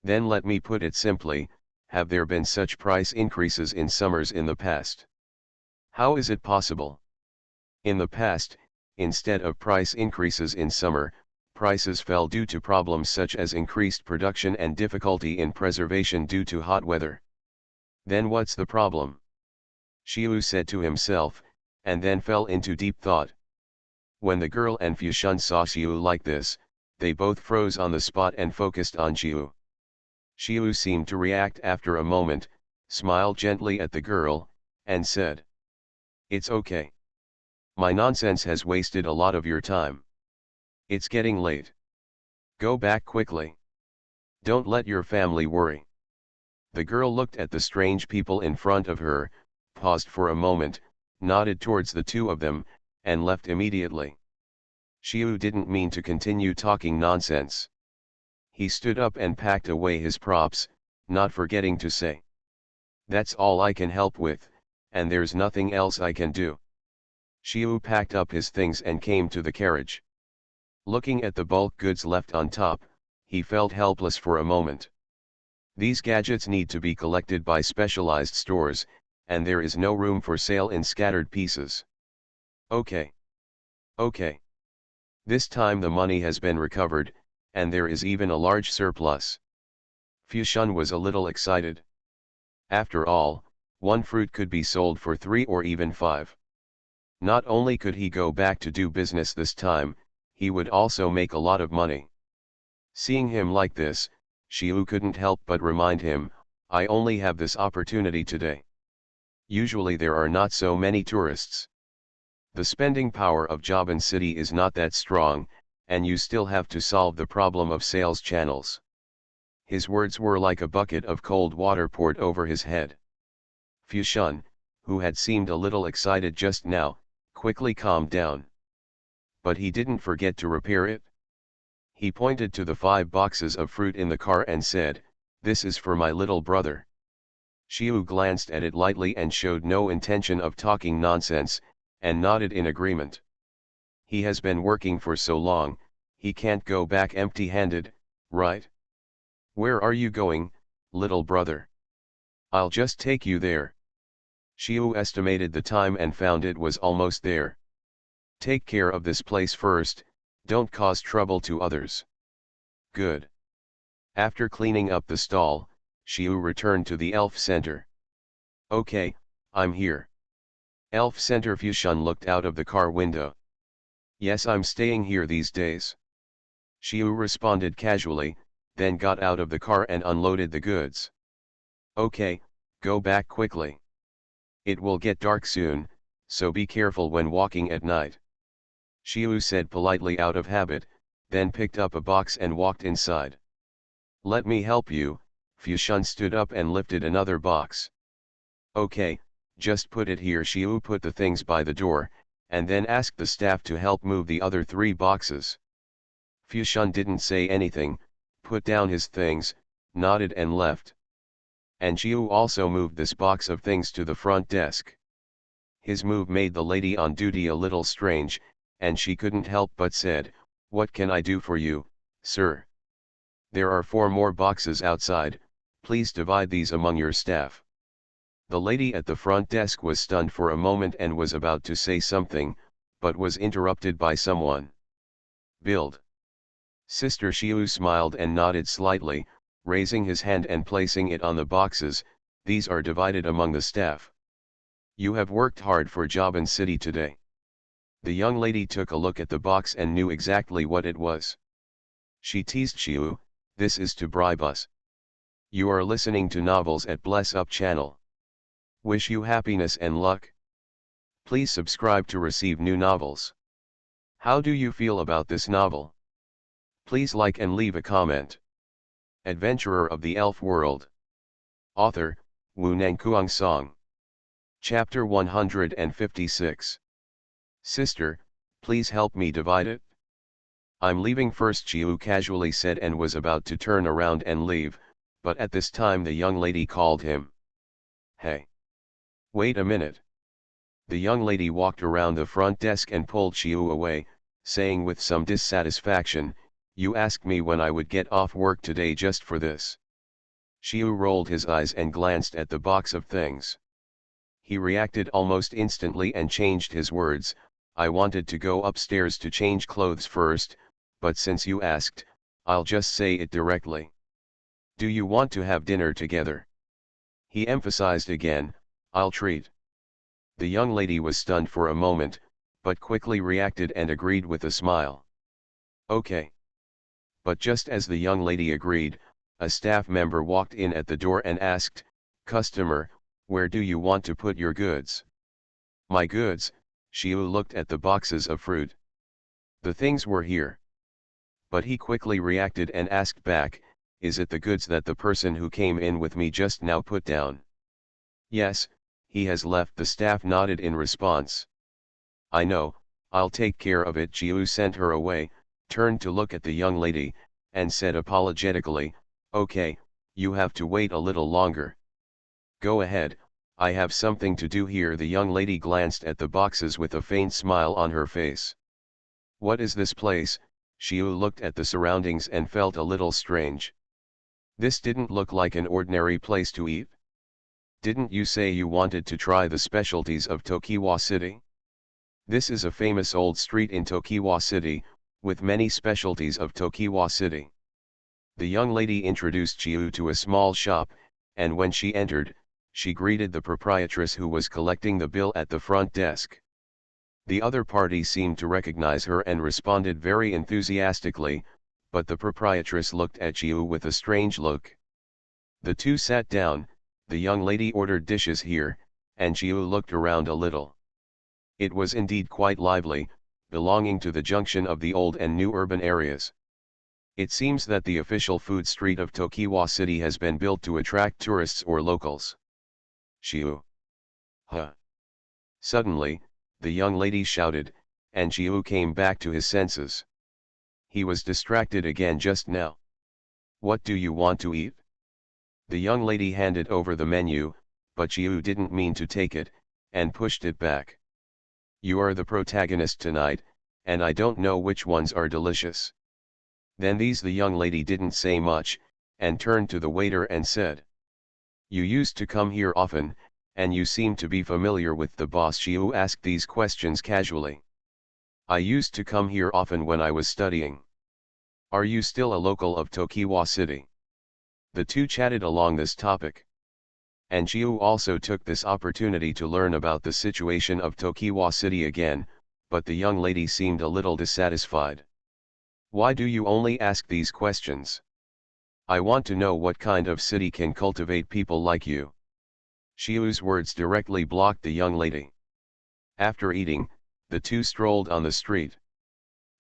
Then let me put it simply, have there been such price increases in summers in the past? How is it possible? In the past, instead of price increases in summer, prices fell due to problems such as increased production and difficulty in preservation due to hot weather. Then what's the problem?" Xiu said to himself, and then fell into deep thought. When the girl and Fushun saw Xiu like this, they both froze on the spot and focused on Xiu. Xiu seemed to react after a moment, smiled gently at the girl, and said, "It's okay. My nonsense has wasted a lot of your time. It's getting late. Go back quickly. Don't let your family worry." The girl looked at the strange people in front of her, paused for a moment, nodded towards the two of them, and left immediately. Xiu didn't mean to continue talking nonsense. He stood up and packed away his props, not forgetting to say, "That's all I can help with, and there's nothing else I can do." Xiu packed up his things and came to the carriage. Looking at the bulk goods left on top, he felt helpless for a moment. These gadgets need to be collected by specialized stores, and there is no room for sale in scattered pieces. Okay. This time the money has been recovered, and there is even a large surplus. Fushun was a little excited. After all, one fruit could be sold for 3 or even 5. Not only could he go back to do business this time, he would also make a lot of money. Seeing him like this, Xiu couldn't help but remind him, "I only have this opportunity today. Usually there are not so many tourists. The spending power of Jaban City is not that strong, and you still have to solve the problem of sales channels." His words were like a bucket of cold water poured over his head. Fushun, who had seemed a little excited just now, quickly calmed down. But he didn't forget to repair it. He pointed to the 5 boxes of fruit in the car and said, "This is for my little brother." Xiu glanced at it lightly and showed no intention of talking nonsense, and nodded in agreement. He has been working for so long, he can't go back empty-handed, right? "Where are you going, little brother?" "I'll just take you there." Xiu estimated the time and found it was almost there. "Take care of this place first, don't cause trouble to others." "Good." After cleaning up the stall, Xiu returned to the elf center. "Okay, I'm here." Elf center. Fushun looked out of the car window. "Yes, I'm staying here these days." Xiu responded casually, then got out of the car and unloaded the goods. "Okay, go back quickly. It will get dark soon, so be careful when walking at night." Xiu said politely out of habit, then picked up a box and walked inside. "Let me help you." Fushun stood up and lifted another box. "Okay, just put it here." Xiu put the things by the door, and then asked the staff to help move the other 3 boxes. Fushun didn't say anything, put down his things, nodded and left. And Chiu also moved this box of things to the front desk. His move made the lady on duty a little strange, and she couldn't help but said, "What can I do for you, sir? There are 4 more boxes outside, please divide these among your staff." The lady at the front desk was stunned for a moment and was about to say something, but was interrupted by someone. "Build." Sister Shiu smiled and nodded slightly, raising his hand and placing it on the boxes. "These are divided among the staff. You have worked hard for Jaban City today." The young lady took a look at the box and knew exactly what it was. She teased Shiu, "This is to bribe us." You are listening to novels at Bless Up channel. Wish you happiness and luck. Please subscribe to receive new novels. How do you feel about this novel? Please like and leave a comment. Adventurer of the Elf World. Author, Wu Nangkuang Song. Chapter 156. Sister, please help me divide it. I'm leaving first, Chiu casually said and was about to turn around and leave, but at this time the young lady called him. Hey! Wait a minute. The young lady walked around the front desk and pulled Chiu away, saying with some dissatisfaction, "You asked me when I would get off work today just for this." Chiu rolled his eyes and glanced at the box of things. He reacted almost instantly and changed his words, "I wanted to go upstairs to change clothes first, but since you asked, I'll just say it directly. Do you want to have dinner together?" He emphasized again, "I'll treat." The young lady was stunned for a moment, but quickly reacted and agreed with a smile. "Okay." But just as the young lady agreed, a staff member walked in at the door and asked, "Customer, where do you want to put your goods?" "My goods?" Shiu looked at the boxes of fruit. The things were here. But he quickly reacted and asked back, "Is it the goods that the person who came in with me just now put down?" "Yes, he has left." The staff nodded in response. "I know, I'll take care of it." Chiu sent her away, turned to look at the young lady, and said apologetically, "Okay, you have to wait a little longer. Go ahead, I have something to do here." The young lady glanced at the boxes with a faint smile on her face. "What is this place?" Shiu looked at the surroundings and felt a little strange. This didn't look like an ordinary place to eat. Didn't you say you wanted to try the specialties of Tokiwa City? This is a famous old street in Tokiwa City, with many specialties of Tokiwa City. The young lady introduced Chiu to a small shop, and when she entered, she greeted the proprietress who was collecting the bill at the front desk. The other party seemed to recognize her and responded very enthusiastically, but the proprietress looked at Chiu with a strange look. The two sat down. The young lady ordered dishes here, and Chiu looked around a little. It was indeed quite lively, belonging to the junction of the old and new urban areas. It seems that the official food street of Tokiwa City has been built to attract tourists or locals. Chiu. Huh. Suddenly, the young lady shouted, and Chiu came back to his senses. He was distracted again just now. "What do you want to eat?" The young lady handed over the menu, but Chiu didn't mean to take it, and pushed it back. "You are the protagonist tonight, and I don't know which ones are delicious." Then the young lady didn't say much, and turned to the waiter and said, "You used to come here often, and you seem to be familiar with the boss." Chiu asked these questions casually. "I used to come here often when I was studying." "Are you still a local of Tokiwa City?" The two chatted along this topic. And Chiu also took this opportunity to learn about the situation of Tokiwa City again, but the young lady seemed a little dissatisfied. "Why do you only ask these questions? I want to know what kind of city can cultivate people like you." Chiu's words directly blocked the young lady. After eating, the two strolled on the street.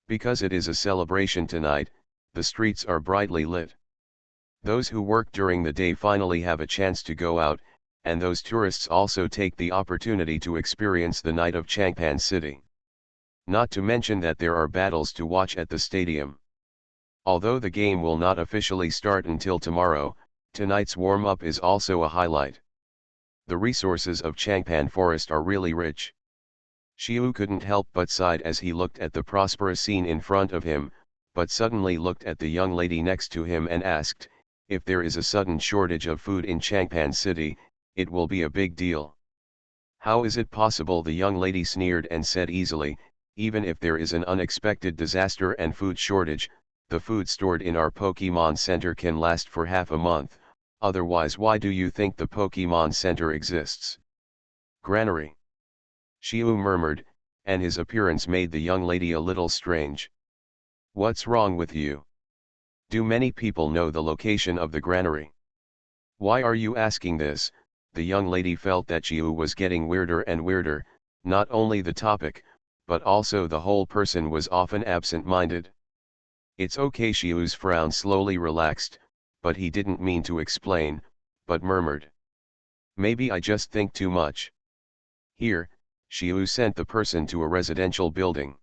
Because it is a celebration tonight, the streets are brightly lit. Those who work during the day finally have a chance to go out, and those tourists also take the opportunity to experience the night of Changpan City. Not to mention that there are battles to watch at the stadium. Although the game will not officially start until tomorrow, tonight's warm-up is also a highlight. The resources of Changpan Forest are really rich. Xiu couldn't help but sigh as he looked at the prosperous scene in front of him, but suddenly looked at the young lady next to him and asked, if there is a sudden shortage of food in Changpan City, it will be a big deal. How is it possible? The young lady sneered and said easily, even if there is an unexpected disaster and food shortage, the food stored in our Pokemon Center can last for half a month, otherwise why do you think the Pokemon Center exists? Granary. Xiu murmured, and his appearance made the young lady a little strange. What's wrong with you? Do many people know the location of the granary? Why are you asking this? The young lady felt that Xiu was getting weirder and weirder, not only the topic, but also the whole person was often absent-minded. It's okay. Xiu's frown slowly relaxed, but he didn't mean to explain, but murmured. Maybe I just think too much. Here, Xiu sent the person to a residential building.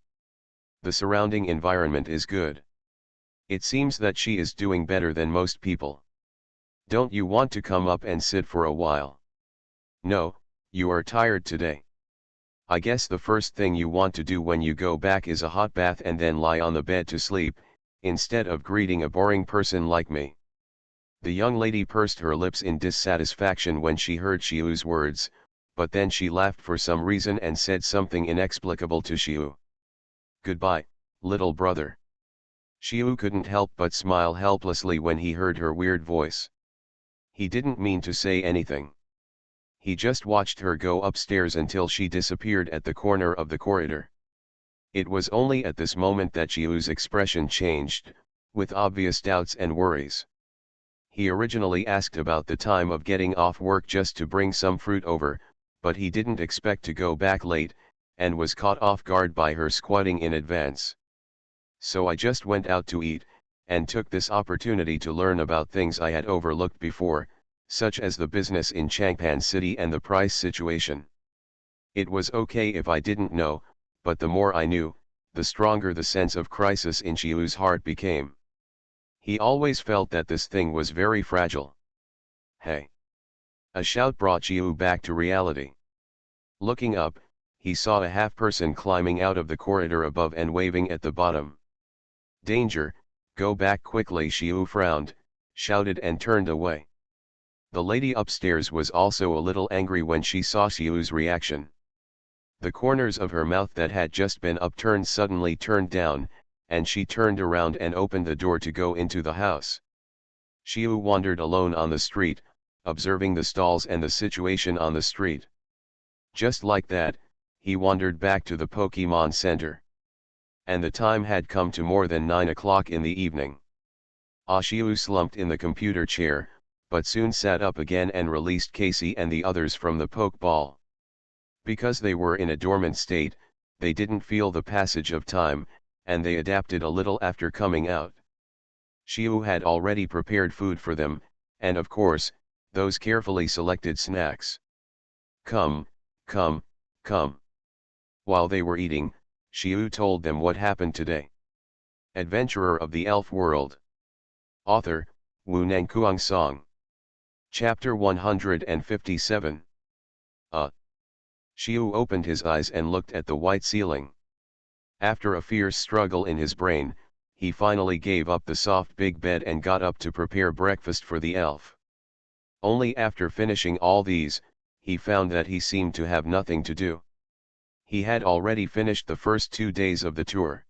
The surrounding environment is good. It seems that she is doing better than most people. Don't you want to come up and sit for a while? No, you are tired today. I guess the first thing you want to do when you go back is a hot bath and then lie on the bed to sleep, instead of greeting a boring person like me. The young lady pursed her lips in dissatisfaction when she heard Xiu's words, but then she laughed for some reason and said something inexplicable to Xiu. Goodbye, little brother. Xiu couldn't help but smile helplessly when he heard her weird voice. He didn't mean to say anything. He just watched her go upstairs until she disappeared at the corner of the corridor. It was only at this moment that Xiu's expression changed, with obvious doubts and worries. He originally asked about the time of getting off work just to bring some fruit over, but he didn't expect to go back late, and was caught off guard by her squatting in advance. So I just went out to eat, and took this opportunity to learn about things I had overlooked before, such as the business in Changpan City and the price situation. It was okay if I didn't know, but the more I knew, the stronger the sense of crisis in Xiu's heart became. He always felt that this thing was very fragile. Hey! A shout brought Xiu back to reality. Looking up, he saw a half-person climbing out of the corridor above and waving at the bottom. Danger, go back quickly. Xiu frowned, shouted and turned away. The lady upstairs was also a little angry when she saw Xiu's reaction. The corners of her mouth that had just been upturned suddenly turned down, and she turned around and opened the door to go into the house. Xiu wandered alone on the street, observing the stalls and the situation on the street. Just like that, he wandered back to the Pokemon Center. And the time had come to more than 9 o'clock in the evening. Xiu slumped in the computer chair, but soon sat up again and released Casey and the others from the Pokeball. Because they were in a dormant state, they didn't feel the passage of time, and they adapted a little after coming out. Xiu had already prepared food for them, and of course, those carefully selected snacks. Come, come, come. While they were eating, Xiu told them what happened today. Adventurer of the Elf World. Author, Wu Nangkuang Song. Chapter 157. Xiu opened his eyes and looked at the white ceiling. After a fierce struggle in his brain, he finally gave up the soft big bed and got up to prepare breakfast for the elf. Only after finishing all these, he found that he seemed to have nothing to do. He had already finished the first 2 days of the tour.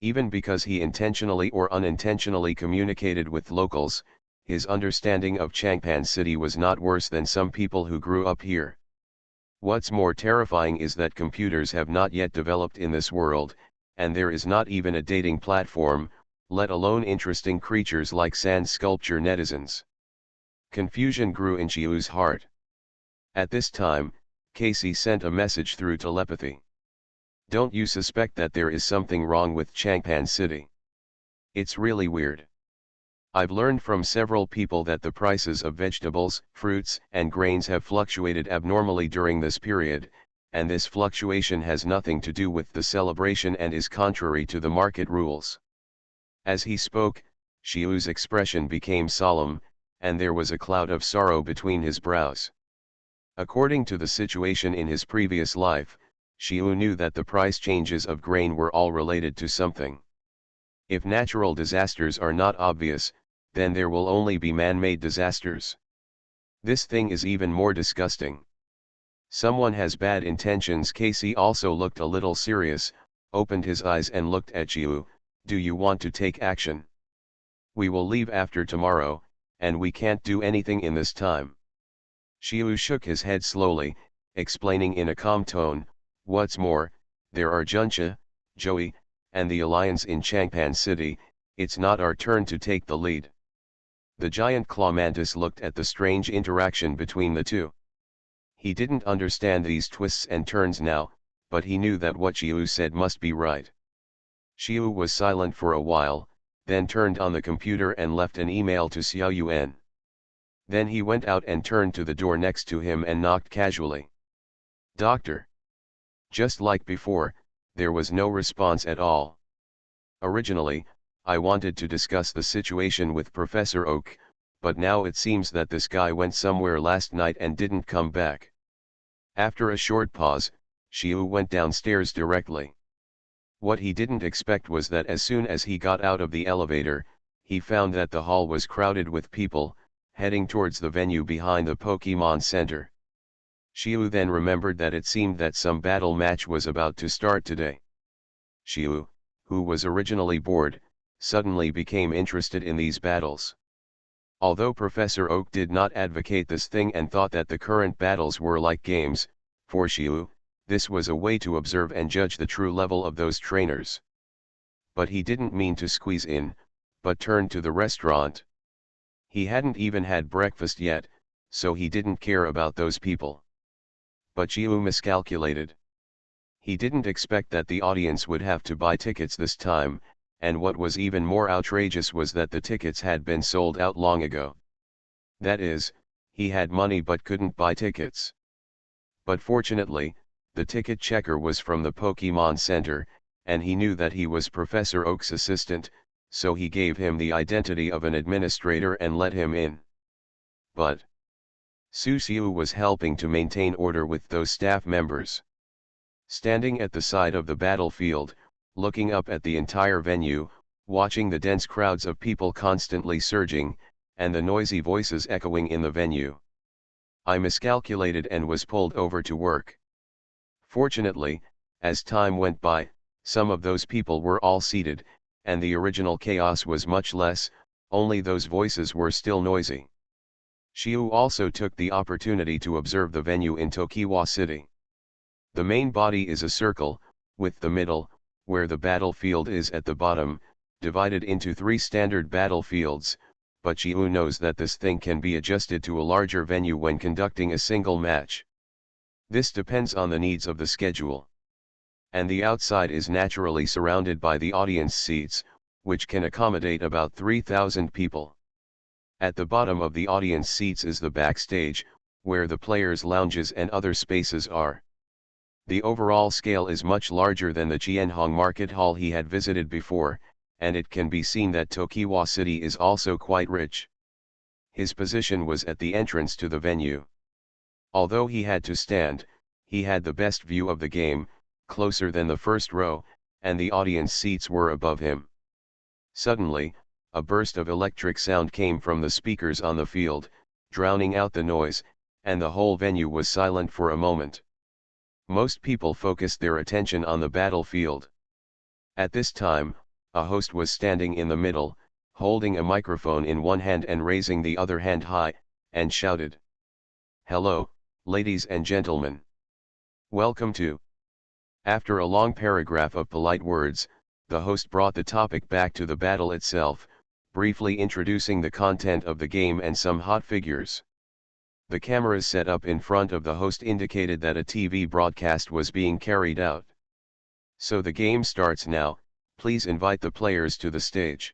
Even because he intentionally or unintentionally communicated with locals, his understanding of Changpan City was not worse than some people who grew up here. What's more terrifying is that computers have not yet developed in this world, and there is not even a dating platform, let alone interesting creatures like sand sculpture netizens. Confusion grew in Xiu's heart. At this time, Casey sent a message through telepathy. Don't you suspect that there is something wrong with Changpan City? It's really weird. I've learned from several people that the prices of vegetables, fruits, and grains have fluctuated abnormally during this period, and this fluctuation has nothing to do with the celebration and is contrary to the market rules. As he spoke, Xiu's expression became solemn, and there was a cloud of sorrow between his brows. According to the situation in his previous life, Xiu knew that the price changes of grain were all related to something. If natural disasters are not obvious, then there will only be man-made disasters. This thing is even more disgusting. Someone has bad intentions. Casey also looked a little serious, opened his eyes and looked at Xiu. Do you want to take action? We will leave after tomorrow, and we can't do anything in this time. Xiu shook his head slowly, explaining in a calm tone, what's more, there are Junxia, Joey, and the Alliance in Changpan City. It's not our turn to take the lead. The giant claw mantis looked at the strange interaction between the two. He didn't understand these twists and turns now, but he knew that what Xiu said must be right. Xiu was silent for a while, then turned on the computer and left an email to Xiao Yuan. Then he went out and turned to the door next to him and knocked casually. Doctor. Just like before, there was no response at all. Originally, I wanted to discuss the situation with Professor Oak, but now it seems that this guy went somewhere last night and didn't come back. After a short pause, Xiu went downstairs directly. What he didn't expect was that as soon as he got out of the elevator, he found that the hall was crowded with people, heading towards the venue behind the Pokémon Center. Xiu then remembered that it seemed that some battle match was about to start today. Xiu, who was originally bored, suddenly became interested in these battles. Although Professor Oak did not advocate this thing and thought that the current battles were like games, for Xiu, this was a way to observe and judge the true level of those trainers. But he didn't mean to squeeze in, but turned to the restaurant. He hadn't even had breakfast yet, so he didn't care about those people. But Xiu miscalculated. He didn't expect that the audience would have to buy tickets this time, and what was even more outrageous was that the tickets had been sold out long ago. That is, he had money but couldn't buy tickets. But fortunately, the ticket checker was from the Pokémon Center, and he knew that he was Professor Oak's assistant, so he gave him the identity of an administrator and let him in. But Su Xiu was helping to maintain order with those staff members. Standing at the side of the battlefield, looking up at the entire venue, watching the dense crowds of people constantly surging, and the noisy voices echoing in the venue. I miscalculated and was pulled over to work. Fortunately, as time went by, some of those people were all seated, and the original chaos was much less, only those voices were still noisy. Xiu also took the opportunity to observe the venue in Tokiwa City. The main body is a circle, with the middle, where the battlefield is at the bottom, divided into 3 standard battlefields, but Xiu knows that this thing can be adjusted to a larger venue when conducting a single match. This depends on the needs of the schedule. And the outside is naturally surrounded by the audience seats, which can accommodate about 3,000 people. At the bottom of the audience seats is the backstage, where the players' lounges and other spaces are. The overall scale is much larger than the Qianhong Market Hall he had visited before, and it can be seen that Tokiwa City is also quite rich. His position was at the entrance to the venue. Although he had to stand, he had the best view of the game, closer than the first row, and the audience seats were above him. Suddenly, a burst of electric sound came from the speakers on the field, drowning out the noise, and the whole venue was silent for a moment. Most people focused their attention on the battlefield. At this time, a host was standing in the middle, holding a microphone in one hand and raising the other hand high, and shouted, "Hello, ladies and gentlemen. Welcome to..." After a long paragraph of polite words, the host brought the topic back to the battle itself, briefly introducing the content of the game and some hot figures. The cameras set up in front of the host indicated that a TV broadcast was being carried out. "So the game starts now, please invite the players to the stage."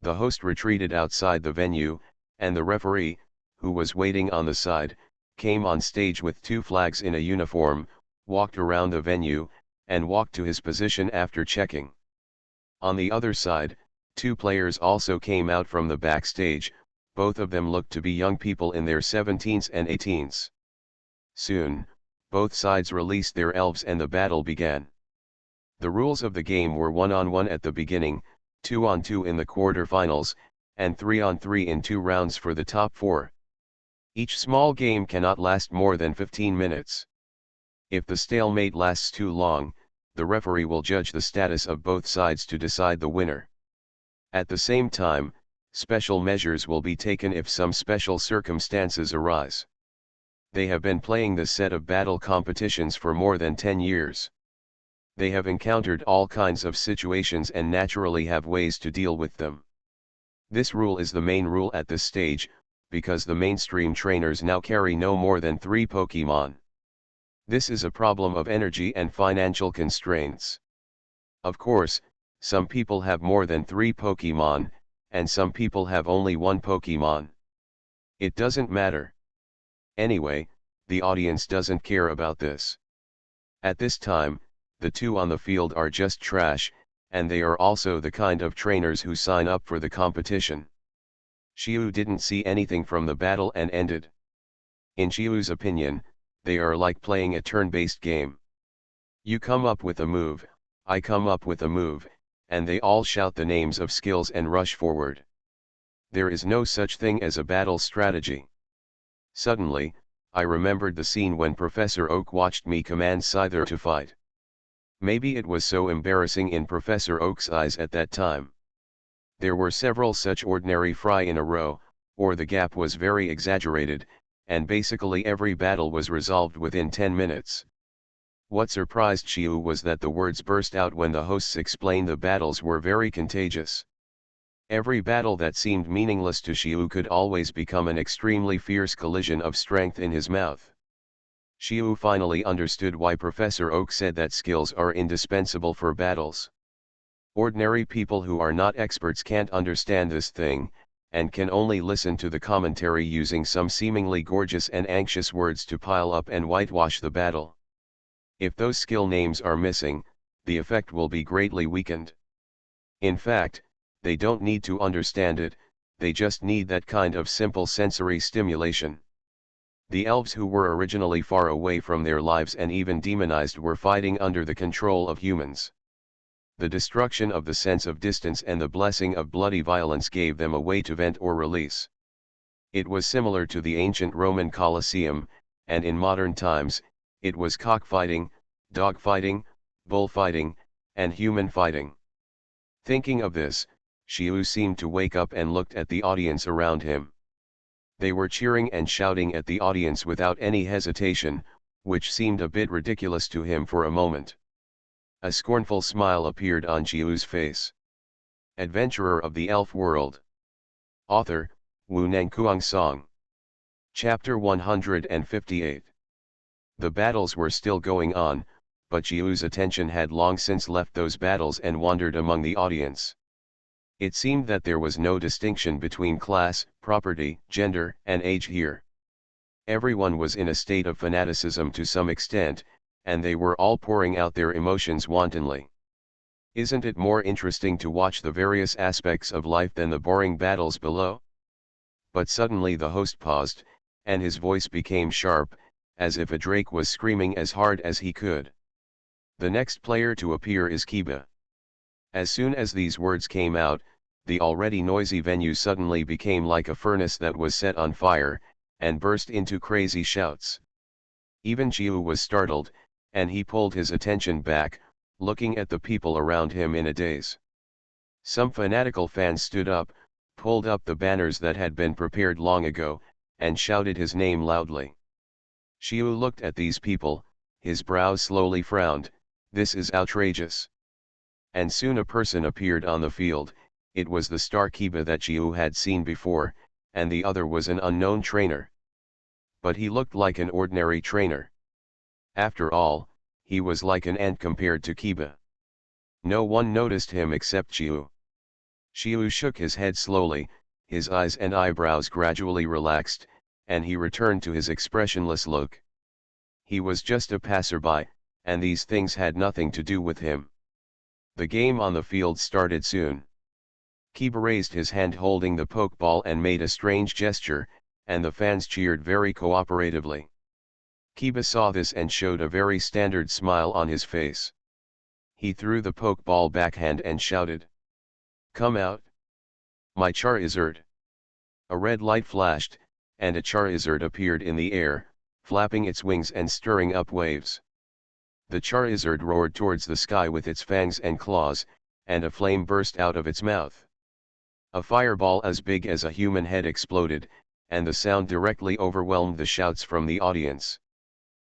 The host retreated outside the venue, and the referee, who was waiting on the side, came on stage with 2 flags in a uniform, walked around the venue, and walked to his position after checking. On the other side, Two players also came out from the backstage, both of them looked to be young people in their 17s and 18s. Soon, both sides released their elves and the battle began. The rules of the game were 1-on-1 at the beginning, 2-on-2 in the quarter-finals, and 3-on-3 in 2 rounds for the top 4. Each small game cannot last more than 15 minutes. If the stalemate lasts too long, the referee will judge the status of both sides to decide the winner. At the same time, special measures will be taken if some special circumstances arise. They have been playing this set of battle competitions for more than 10 years. They have encountered all kinds of situations and naturally have ways to deal with them. This rule is the main rule at this stage, because the mainstream trainers now carry no more than 3 Pokemon. This is a problem of energy and financial constraints. Of course, some people have more than 3 Pokemon, and some people have only 1 Pokemon. It doesn't matter. Anyway, the audience doesn't care about this. At this time, the 2 on the field are just trash, and they are also the kind of trainers who sign up for the competition. Xiu didn't see anything from the battle and ended. In Xiu's opinion, they are like playing a turn-based game. You come up with a move, I come up with a move, and they all shout the names of skills and rush forward. There is no such thing as a battle strategy. Suddenly, I remembered the scene when Professor Oak watched me command Scyther to fight. Maybe it was so embarrassing in Professor Oak's eyes at that time. There were several such ordinary fry in a row, or the gap was very exaggerated, and basically every battle was resolved within 10 minutes. What surprised Xiu was that the words burst out when the hosts explained the battles were very contagious. Every battle that seemed meaningless to Xiu could always become an extremely fierce collision of strength in his mouth. Xiu finally understood why Professor Oak said that skills are indispensable for battles. Ordinary people who are not experts can't understand this thing, and can only listen to the commentary using some seemingly gorgeous and anxious words to pile up and whitewash the battle. If those skill names are missing, the effect will be greatly weakened. In fact, they don't need to understand it, they just need that kind of simple sensory stimulation. The elves who were originally far away from their lives and even demonized were fighting under the control of humans. The destruction of the sense of distance and the blessing of bloody violence gave them a way to vent or release. It was similar to the ancient Roman Colosseum, and in modern times, it was cockfighting, dogfighting, bullfighting, and human fighting. Thinking of this, Xiu seemed to wake up and looked at the audience around him. They were cheering and shouting at the audience without any hesitation, which seemed a bit ridiculous to him for a moment. A scornful smile appeared on Xiu's face. Adventurer of the Elf World. Author, Wu Nangkuang Song. Chapter 158. The battles were still going on, but Xiu's attention had long since left those battles and wandered among the audience. It seemed that there was no distinction between class, property, gender, and age here. Everyone was in a state of fanaticism to some extent, and they were all pouring out their emotions wantonly. Isn't it more interesting to watch the various aspects of life than the boring battles below? But suddenly the host paused, and his voice became sharp, as if a drake was screaming as hard as he could. The next player to appear is Kiba. As soon as these words came out, the already noisy venue suddenly became like a furnace that was set on fire, and burst into crazy shouts. Even Xiu was startled, and he pulled his attention back, looking at the people around him in a daze. Some fanatical fans stood up, pulled up the banners that had been prepared long ago, and shouted his name loudly. Xiu looked at these people, his brows slowly frowned. This is outrageous. And soon a person appeared on the field. It was the star Kiba that Xiu had seen before, and the other was an unknown trainer. But he looked like an ordinary trainer. After all, he was like an ant compared to Kiba. No one noticed him except Xiu. Xiu shook his head slowly, his eyes and eyebrows gradually relaxed, and he returned to his expressionless look. He was just a passerby, and these things had nothing to do with him. The game on the field started soon. Kiba raised his hand holding the pokeball and made a strange gesture, and the fans cheered very cooperatively. Kiba saw this and showed a very standard smile on his face. He threw the pokeball backhand and shouted, "Come out! My Charizard!" A red light flashed, and a Charizard appeared in the air, flapping its wings and stirring up waves. The Charizard roared towards the sky with its fangs and claws, and a flame burst out of its mouth. A fireball as big as a human head exploded, and the sound directly overwhelmed the shouts from the audience.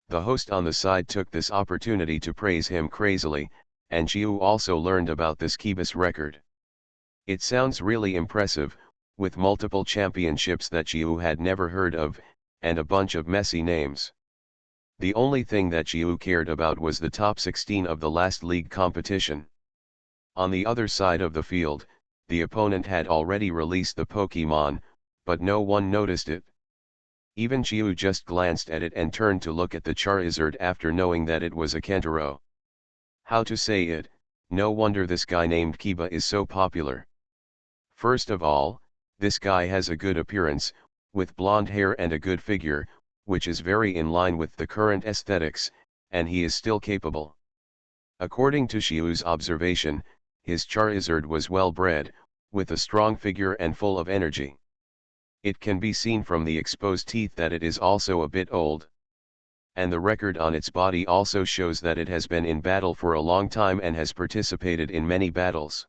The host on the side took this opportunity to praise him crazily, and Jiu also learned about this Kiba's record. It sounds really impressive, with multiple championships that Jiu had never heard of, and a bunch of messy names. The only thing that Jiu cared about was the top 16 of the last league competition. On the other side of the field, the opponent had already released the Pokemon, but no one noticed it. Even Jiu just glanced at it and turned to look at the Charizard after knowing that it was a Kentaro. How to say it, no wonder this guy named Kiba is so popular. First of all, this guy has a good appearance, with blonde hair and a good figure, which is very in line with the current aesthetics, and he is still capable. According to Shiu's observation, his Charizard was well bred, with a strong figure and full of energy. It can be seen from the exposed teeth that it is also a bit old. And the record on its body also shows that it has been in battle for a long time and has participated in many battles.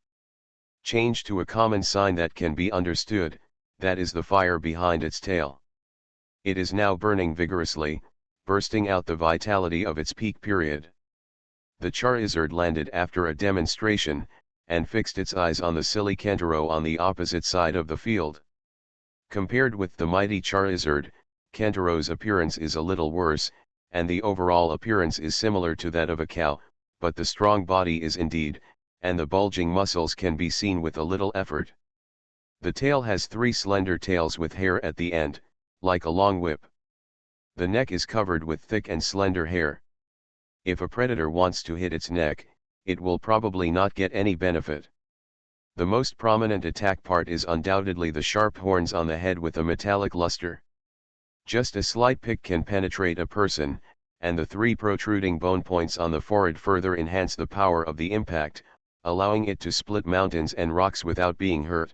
Change to a common sign that can be understood, that is the fire behind its tail. It is now burning vigorously, bursting out the vitality of its peak period. The Charizard landed after a demonstration, and fixed its eyes on the silly Kentaro on the opposite side of the field. Compared with the mighty Charizard, Kentaro's appearance is a little worse, and the overall appearance is similar to that of a cow, but the strong body is indeed, and the bulging muscles can be seen with a little effort. The tail has 3 slender tails with hair at the end, like a long whip. The neck is covered with thick and slender hair. If a predator wants to hit its neck, it will probably not get any benefit. The most prominent attack part is undoubtedly the sharp horns on the head with a metallic luster. Just a slight pick can penetrate a person, and the 3 protruding bone points on the forehead further enhance the power of the impact, allowing it to split mountains and rocks without being hurt.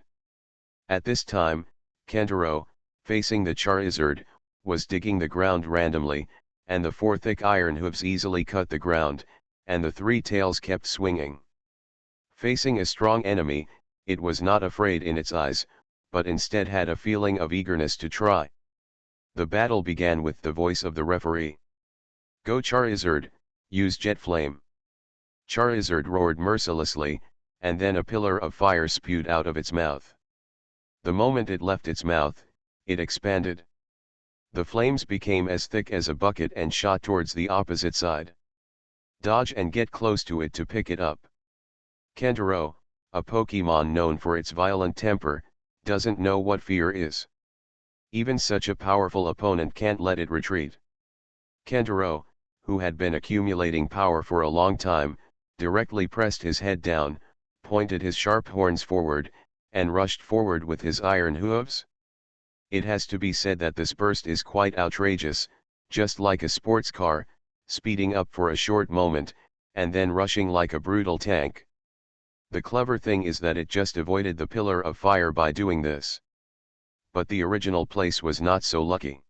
At this time, Kentaro, facing the Charizard, was digging the ground randomly, and the 4 thick iron hooves easily cut the ground, and the 3 tails kept swinging. Facing a strong enemy, it was not afraid in its eyes, but instead had a feeling of eagerness to try. The battle began with the voice of the referee. "Go Charizard, use Jet Flame." Charizard roared mercilessly, and then a pillar of fire spewed out of its mouth. The moment it left its mouth, it expanded. The flames became as thick as a bucket and shot towards the opposite side. Dodge and get close to it to pick it up. Kentaro, a Pokemon known for its violent temper, doesn't know what fear is. Even such a powerful opponent can't let it retreat. Kentaro, who had been accumulating power for a long time, directly pressed his head down, pointed his sharp horns forward, and rushed forward with his iron hooves. It has to be said that this burst is quite outrageous, just like a sports car, speeding up for a short moment, and then rushing like a brutal tank. The clever thing is that it just avoided the pillar of fire by doing this. But the original place was not so lucky.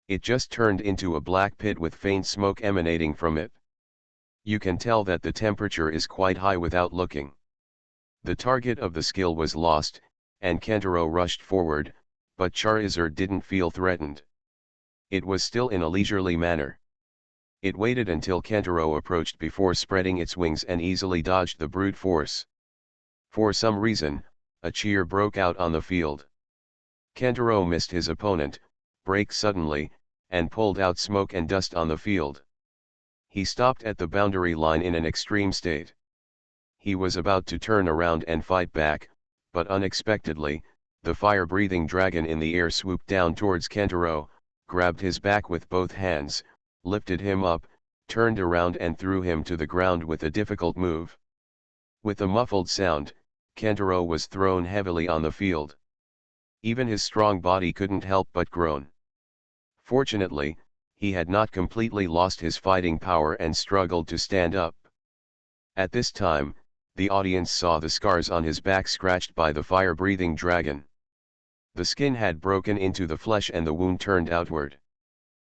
It just turned into a black pit with faint smoke emanating from it. You can tell that the temperature is quite high without looking. The target of the skill was lost, and Kentaro rushed forward, but Charizard didn't feel threatened. It was still in a leisurely manner. It waited until Kentaro approached before spreading its wings and easily dodged the brute force. For some reason, a cheer broke out on the field. Kentaro missed his opponent, braked suddenly, and pulled out smoke and dust on the field. He stopped at the boundary line in an extreme state. He was about to turn around and fight back, but unexpectedly, the fire-breathing dragon in the air swooped down towards Kentaro, grabbed his back with both hands, lifted him up, turned around and threw him to the ground with a difficult move. With a muffled sound, Kantaro was thrown heavily on the field. Even his strong body couldn't help but groan. Fortunately, he had not completely lost his fighting power and struggled to stand up. At this time, the audience saw the scars on his back scratched by the fire-breathing dragon. The skin had broken into the flesh and the wound turned outward.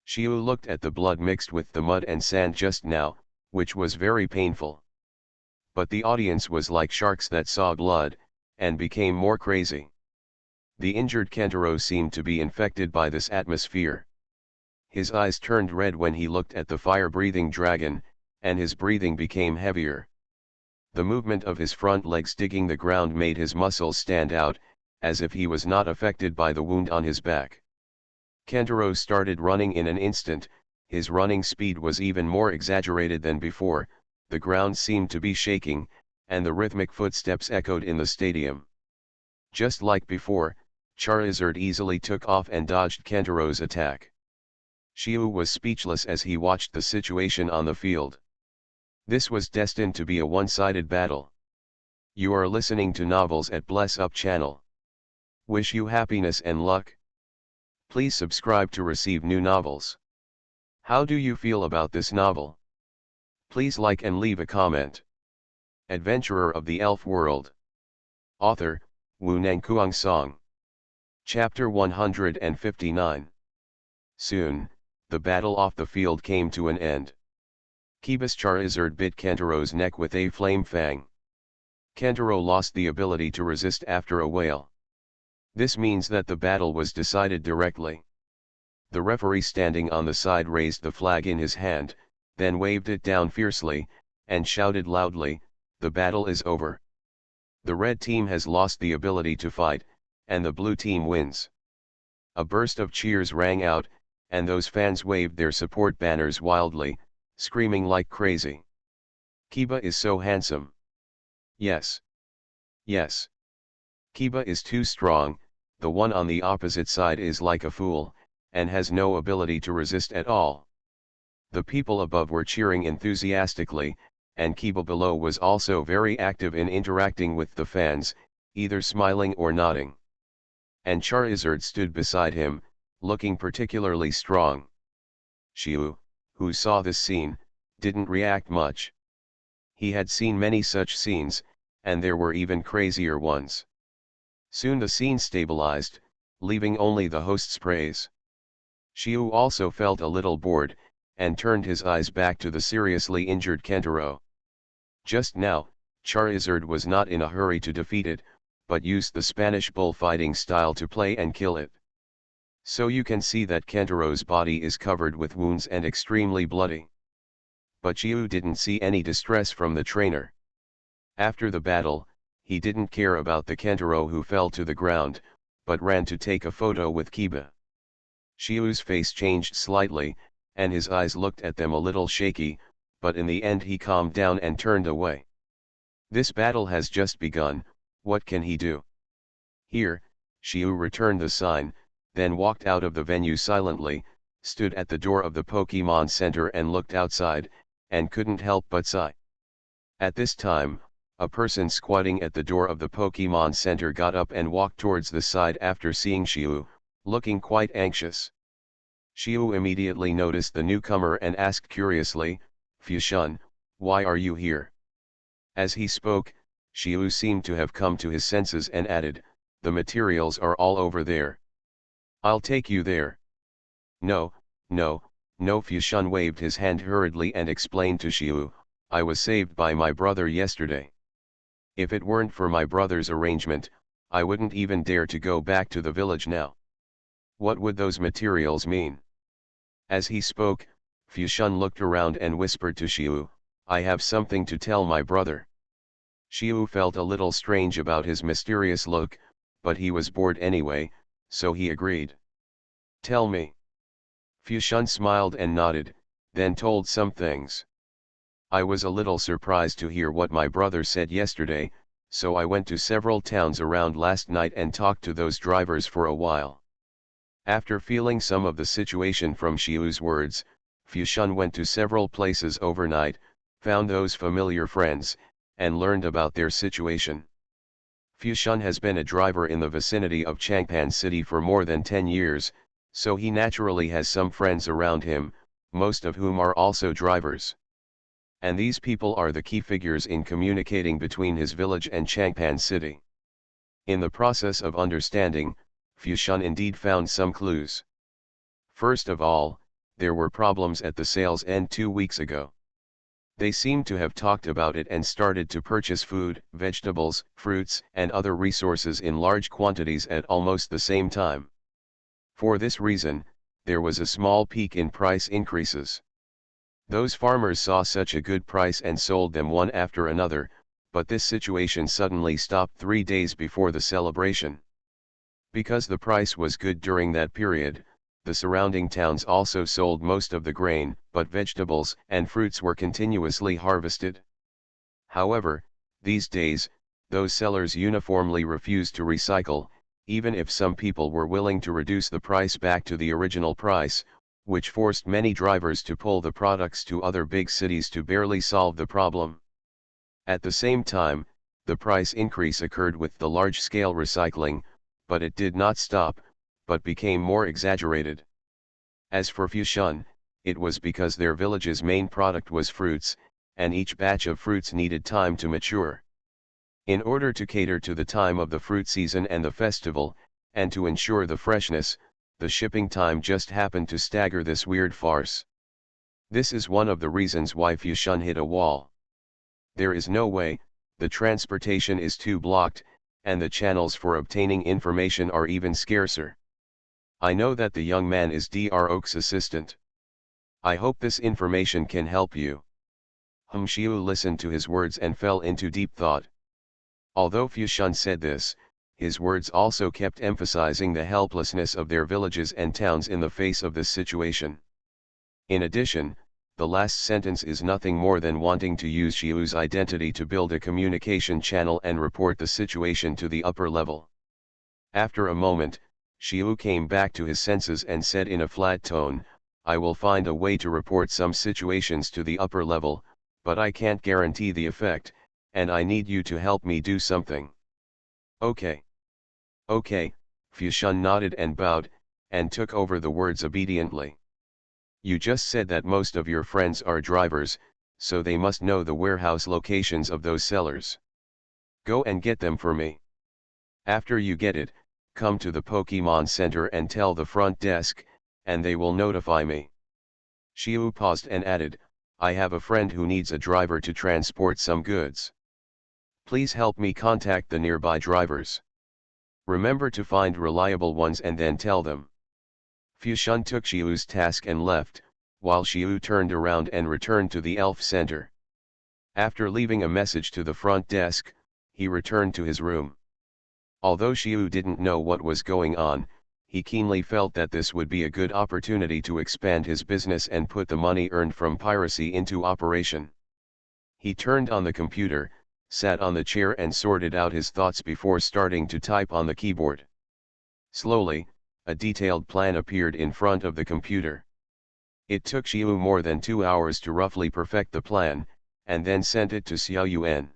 Shiu looked at the blood mixed with the mud and sand just now, which was very painful. But the audience was like sharks that saw blood, and became more crazy. The injured Kantaro seemed to be infected by this atmosphere. His eyes turned red when he looked at the fire-breathing dragon, and his breathing became heavier. The movement of his front legs digging the ground made his muscles stand out, as if he was not affected by the wound on his back. Kantaro started running in an instant. His running speed was even more exaggerated than before, the ground seemed to be shaking, and the rhythmic footsteps echoed in the stadium. Just like before, Charizard easily took off and dodged Kantaro's attack. Shiu was speechless as he watched the situation on the field. This was destined to be a one-sided battle. You are listening to Novels at Bless Up channel. Wish you happiness and luck. Please subscribe to receive new novels. How do you feel about this novel? Please like and leave a comment. Adventurer of the Elf World. Author, Wu Nangkuang Song. Chapter 159. Soon, the battle off the field came to an end. Kiba's Charizard bit Kantaro's neck with a flame fang. Kantaro lost the ability to resist after a wail. This means that the battle was decided directly. The referee standing on the side raised the flag in his hand, then waved it down fiercely, and shouted loudly, "The battle is over. The red team has lost the ability to fight, and the blue team wins." A burst of cheers rang out, and those fans waved their support banners wildly, screaming like crazy. "Kiba is so handsome. Yes. Yes. Kiba is too strong, the one on the opposite side is like a fool, and has no ability to resist at all." The people above were cheering enthusiastically, and Kiba below was also very active in interacting with the fans, either smiling or nodding. And Charizard stood beside him, looking particularly strong. Shiu, who saw this scene, didn't react much. He had seen many such scenes, and there were even crazier ones. Soon the scene stabilized, leaving only the host's praise. Shiu also felt a little bored, and turned his eyes back to the seriously injured Kantaro. Just now, Charizard was not in a hurry to defeat it, but used the Spanish bullfighting style to play and kill it. So you can see that Kantaro's body is covered with wounds and extremely bloody. But Shiu didn't see any distress from the trainer. After the battle, he didn't care about the Kantaro who fell to the ground, but ran to take a photo with Kiba. Shiu's face changed slightly, and his eyes looked at them a little shaky, but in the end he calmed down and turned away. This battle has just begun, what can he do? Here, Shiu returned the sign, then walked out of the venue silently, stood at the door of the Pokemon Center and looked outside, and couldn't help but sigh. At this time, a person squatting at the door of the Pokemon Center got up and walked towards the side after seeing Shiu, looking quite anxious. Shiu immediately noticed the newcomer and asked curiously, "Fushun, why are you here?" As he spoke, Shiu seemed to have come to his senses and added, "The materials are all over there. I'll take you there." "No, no, no." Fushun waved his hand hurriedly and explained to Shiu, "I was saved by my brother yesterday. If it weren't for my brother's arrangement, I wouldn't even dare to go back to the village now." "What would those materials mean?" As he spoke, Fushun looked around and whispered to Shiu, "I have something to tell my brother." Shiu felt a little strange about his mysterious look, but he was bored anyway, so he agreed. "Tell me." Fushun smiled and nodded, then told some things. "I was a little surprised to hear what my brother said yesterday, so I went to several towns around last night and talked to those drivers for a while." After feeling some of the situation from Shiu's words, Fushun went to several places overnight, found those familiar friends, and learned about their situation. Fushun has been a driver in the vicinity of Changpan City for more than 10 years, so he naturally has some friends around him, most of whom are also drivers. And these people are the key figures in communicating between his village and Changpan City. In the process of understanding, Fushun indeed found some clues. First of all, there were problems at the sales end 2 weeks ago. They seemed to have talked about it and started to purchase food, vegetables, fruits, and other resources in large quantities at almost the same time. For this reason, there was a small peak in price increases. Those farmers saw such a good price and sold them one after another, but this situation suddenly stopped 3 days before the celebration. Because the price was good during that period, the surrounding towns also sold most of the grain, but vegetables and fruits were continuously harvested. However, these days, those sellers uniformly refused to recycle, even if some people were willing to reduce the price back to the original price, which forced many drivers to pull the products to other big cities to barely solve the problem. At the same time, the price increase occurred with the large-scale recycling, but it did not stop, but became more exaggerated. As for Fushun, it was because their village's main product was fruits, and each batch of fruits needed time to mature. In order to cater to the time of the fruit season and the festival, and to ensure the freshness, the shipping time just happened to stagger this weird farce. This is one of the reasons why Fushun hit a wall. There is no way, the transportation is too blocked, and the channels for obtaining information are even scarcer. I know that the young man is Dr. Oak's assistant. I hope this information can help you. Xiu listened to his words and fell into deep thought. Although Fushun said this, his words also kept emphasizing the helplessness of their villages and towns in the face of this situation. In addition, the last sentence is nothing more than wanting to use Xiu's identity to build a communication channel and report the situation to the upper level. After a moment, Xiu came back to his senses and said in a flat tone, "I will find a way to report some situations to the upper level, but I can't guarantee the effect, and I need you to help me do something." "Okay. Okay," Fushun nodded and bowed, and took over the words obediently. "You just said that most of your friends are drivers, so they must know the warehouse locations of those sellers. Go and get them for me. After you get it, come to the Pokemon Center and tell the front desk, and they will notify me." Xiu paused and added, "I have a friend who needs a driver to transport some goods. Please help me contact the nearby drivers. Remember to find reliable ones and then tell them." Fushun took Xiu's task and left, while Xiu turned around and returned to the Elf Center. After leaving a message to the front desk, he returned to his room. Although Xiu didn't know what was going on, he keenly felt that this would be a good opportunity to expand his business and put the money earned from piracy into operation. He turned on the computer, sat on the chair and sorted out his thoughts before starting to type on the keyboard. Slowly, a detailed plan appeared in front of the computer. It took Xiu more than 2 hours to roughly perfect the plan, and then sent it to Xiao Yuan.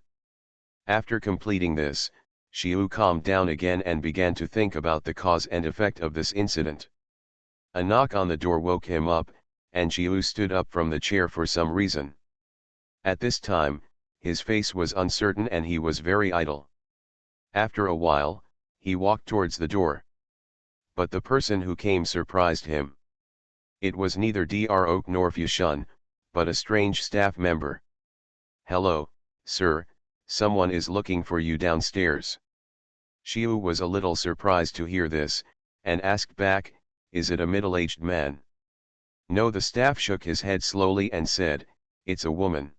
After completing this, Xiu calmed down again and began to think about the cause and effect of this incident. A knock on the door woke him up, and Xiu stood up from the chair for some reason. At this time, his face was uncertain and he was very idle. After a while, he walked towards the door. But the person who came surprised him. It was neither Dr. Oak nor Fushun, but a strange staff member. "Hello, sir, someone is looking for you downstairs." Xiu was a little surprised to hear this, and asked back, "Is it a middle-aged man?" "No." The staff shook his head slowly and said, "It's a woman."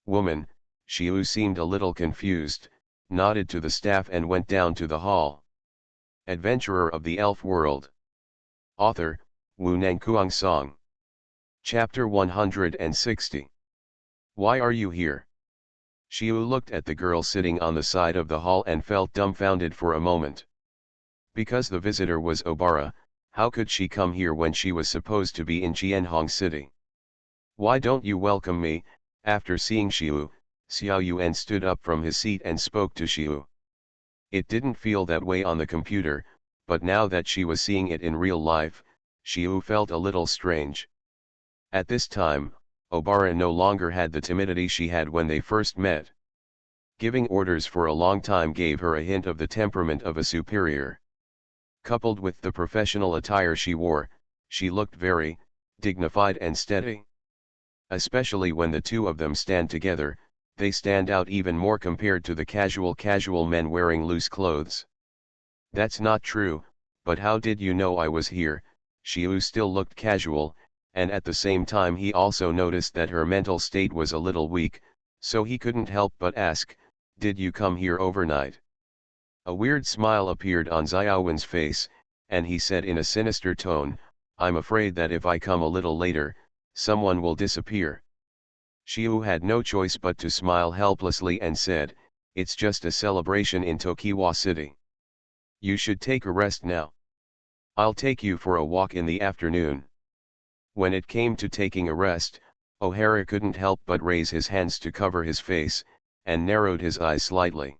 "Woman?" Xiu seemed a little confused, nodded to the staff and went down to the hall. Adventurer of the Elf World. Author, Wu Nangkuang Song. Chapter 160. Why are you here? Xiu looked at the girl sitting on the side of the hall and felt dumbfounded for a moment. Because the visitor was Obara, how could she come here when she was supposed to be in Qianhong City? "Why don't you welcome me?" After seeing Xiu, Xiao Yuan stood up from his seat and spoke to Xiu. It didn't feel that way on the computer, but now that she was seeing it in real life, Xiu felt a little strange. At this time, Obara no longer had the timidity she had when they first met. Giving orders for a long time gave her a hint of the temperament of a superior. Coupled with the professional attire she wore, she looked very dignified and steady. Especially when the two of them stand together, they stand out even more compared to the casual men wearing loose clothes. That's not true, but how did you know I was here? Xiu still looked casual, and at the same time he also noticed that her mental state was a little weak, so he couldn't help but ask, did you come here overnight? A weird smile appeared on Xiaowen's face, and he said in a sinister tone, I'm afraid that if I come a little later, someone will disappear. Xiu had no choice but to smile helplessly and said, it's just a celebration in Tokiwa City. You should take a rest now. I'll take you for a walk in the afternoon. When it came to taking a rest, O'Hara couldn't help but raise his hands to cover his face, and narrowed his eyes slightly.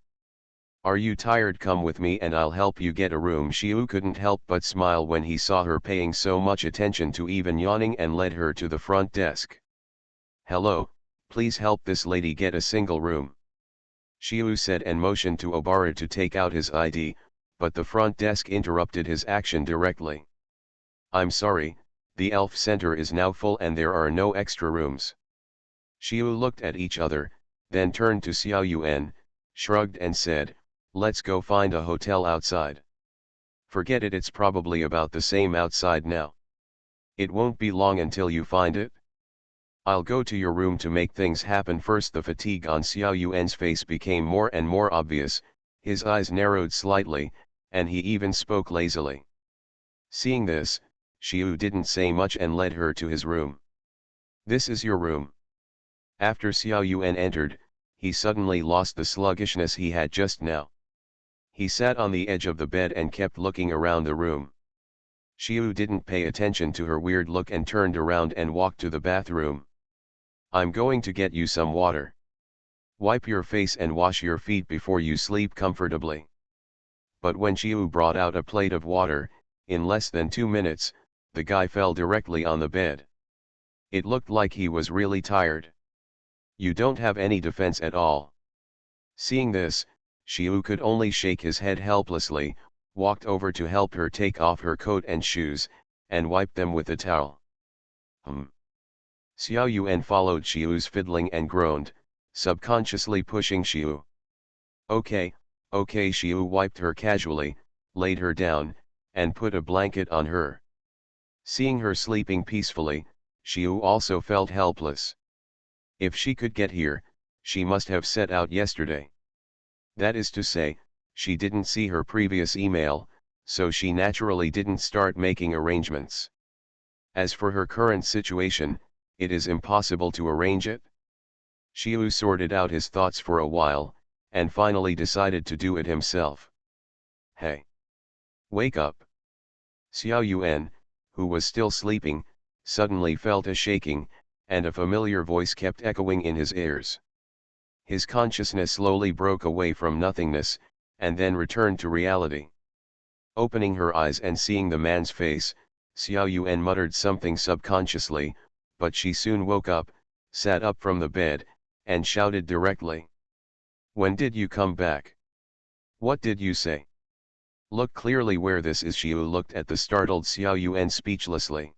Are you tired? Come with me and I'll help you get a room. Xiu couldn't help but smile when he saw her paying so much attention to even yawning and led her to the front desk. Hello, please help this lady get a single room. Xiu said and motioned to Obara to take out his ID, but the front desk interrupted his action directly. I'm sorry, the elf center is now full and there are no extra rooms. Xiu looked at each other, then turned to Xiao Yuan, shrugged and said, let's go find a hotel outside. Forget it, it's probably about the same outside now. It won't be long until you find it. I'll go to your room to make things happen first. The fatigue on Xiao Yuan's face became more and more obvious, his eyes narrowed slightly, and he even spoke lazily. Seeing this, Xiu didn't say much and led her to his room. This is your room. After Xiao Yuan entered, he suddenly lost the sluggishness he had just now. He sat on the edge of the bed and kept looking around the room. Xiu didn't pay attention to her weird look and turned around and walked to the bathroom. I'm going to get you some water. Wipe your face and wash your feet before you sleep comfortably. But when Xiu brought out a plate of water, in less than 2 minutes, the guy fell directly on the bed. It looked like he was really tired. You don't have any defense at all. Seeing this, Xiu could only shake his head helplessly, walked over to help her take off her coat and shoes, and wiped them with a towel. Xiao Yuan followed Xiu's fiddling and groaned, subconsciously pushing Xiu. Okay, Xiu wiped her casually, laid her down, and put a blanket on her. Seeing her sleeping peacefully, Xiu also felt helpless. If she could get here, she must have set out yesterday. That is to say, she didn't see her previous email, so she naturally didn't start making arrangements. As for her current situation, it is impossible to arrange it. Xiu sorted out his thoughts for a while, and finally decided to do it himself. Hey! Wake up! Xiao Yuan, who was still sleeping, suddenly felt a shaking, and a familiar voice kept echoing in his ears. His consciousness slowly broke away from nothingness, and then returned to reality. Opening her eyes and seeing the man's face, Xiao Yuan muttered something subconsciously, but she soon woke up, sat up from the bed, and shouted directly. When did you come back? What did you say? Look clearly where this is. Xiu looked at the startled Xiao Yuan speechlessly.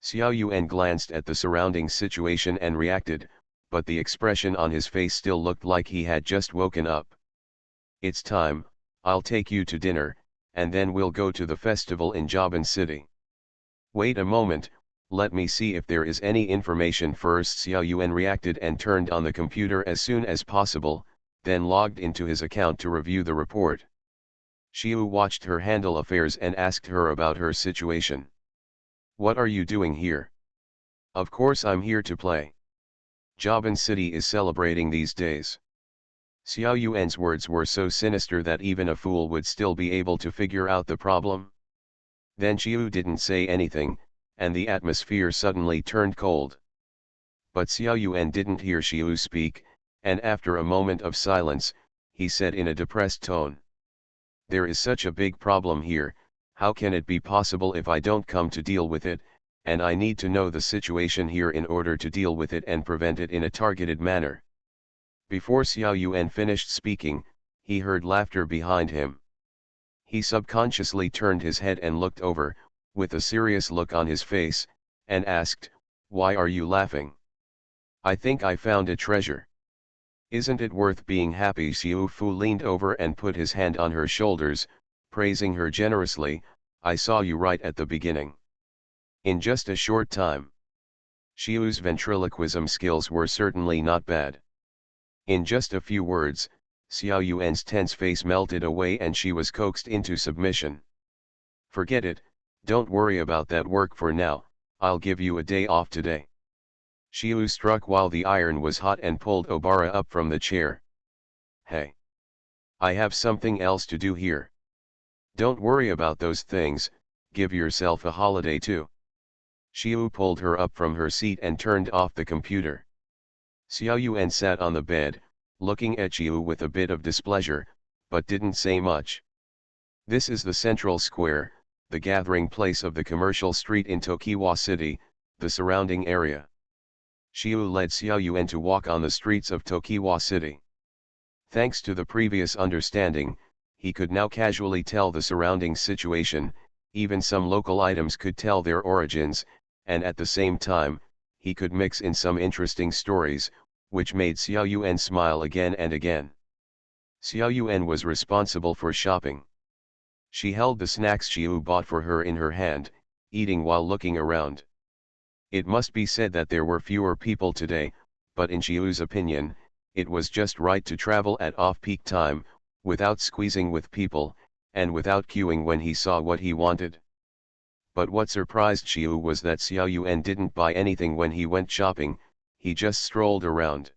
Xiao Yuan glanced at the surrounding situation and reacted, but the expression on his face still looked like he had just woken up. It's time, I'll take you to dinner, and then we'll go to the festival in Jaban City. Wait a moment, let me see if there is any information first. Xiao Yuan reacted and turned on the computer as soon as possible, then logged into his account to review the report. Xiu watched her handle affairs and asked her about her situation. What are you doing here? Of course I'm here to play. Jaban City is celebrating these days. Xiao Yuan's words were so sinister that even a fool would still be able to figure out the problem. Then Xiu didn't say anything, and the atmosphere suddenly turned cold. But Xiao Yuan didn't hear Xiu speak, and after a moment of silence, he said in a depressed tone. There is such a big problem here, how can it be possible if I don't come to deal with it, and I need to know the situation here in order to deal with it and prevent it in a targeted manner. Before Xiao Yuan finished speaking, he heard laughter behind him. He subconsciously turned his head and looked over, with a serious look on his face, and asked, "Why are you laughing?" "I think I found a treasure." "Isn't it worth being happy?" Xiu Fu leaned over and put his hand on her shoulders, praising her generously. "I saw you right at the beginning. In just a short time." Xiu's ventriloquism skills were certainly not bad. In just a few words, Xiao Yuan's tense face melted away and she was coaxed into submission. "Forget it, don't worry about that work for now, I'll give you a day off today." Xiu struck while the iron was hot and pulled Obara up from the chair. "Hey! I have something else to do here. Don't worry about those things, give yourself a holiday too." Xiu pulled her up from her seat and turned off the computer. Xiao Yuan sat on the bed, looking at Xiu with a bit of displeasure, but didn't say much. This is the central square, the gathering place of the commercial street in Tokiwa City, the surrounding area. Xiu led Xiao Yuan to walk on the streets of Tokiwa City. Thanks to the previous understanding, he could now casually tell the surrounding situation, even some local items could tell their origins, and at the same time, he could mix in some interesting stories, which made Xiao Yuan smile again and again. Xiao Yuan was responsible for shopping. She held the snacks Xiu bought for her in her hand, eating while looking around. It must be said that there were fewer people today, but in Xiu's opinion, it was just right to travel at off-peak time, without squeezing with people, and without queuing when he saw what he wanted. But what surprised Xiu was that Xiao Yuan didn't buy anything when he went shopping, he just strolled around.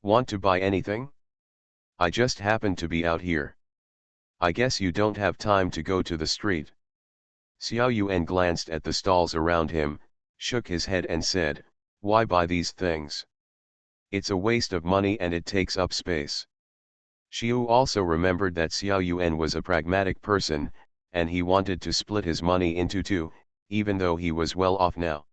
"Want to buy anything? I just happened to be out here. I guess you don't have time to go to the street." Xiao Yuan glanced at the stalls around him, shook his head and said, "Why buy these things? It's a waste of money and it takes up space." Xiu also remembered that Xiao Yuan was a pragmatic person, and he wanted to split his money into two, even though he was well off now.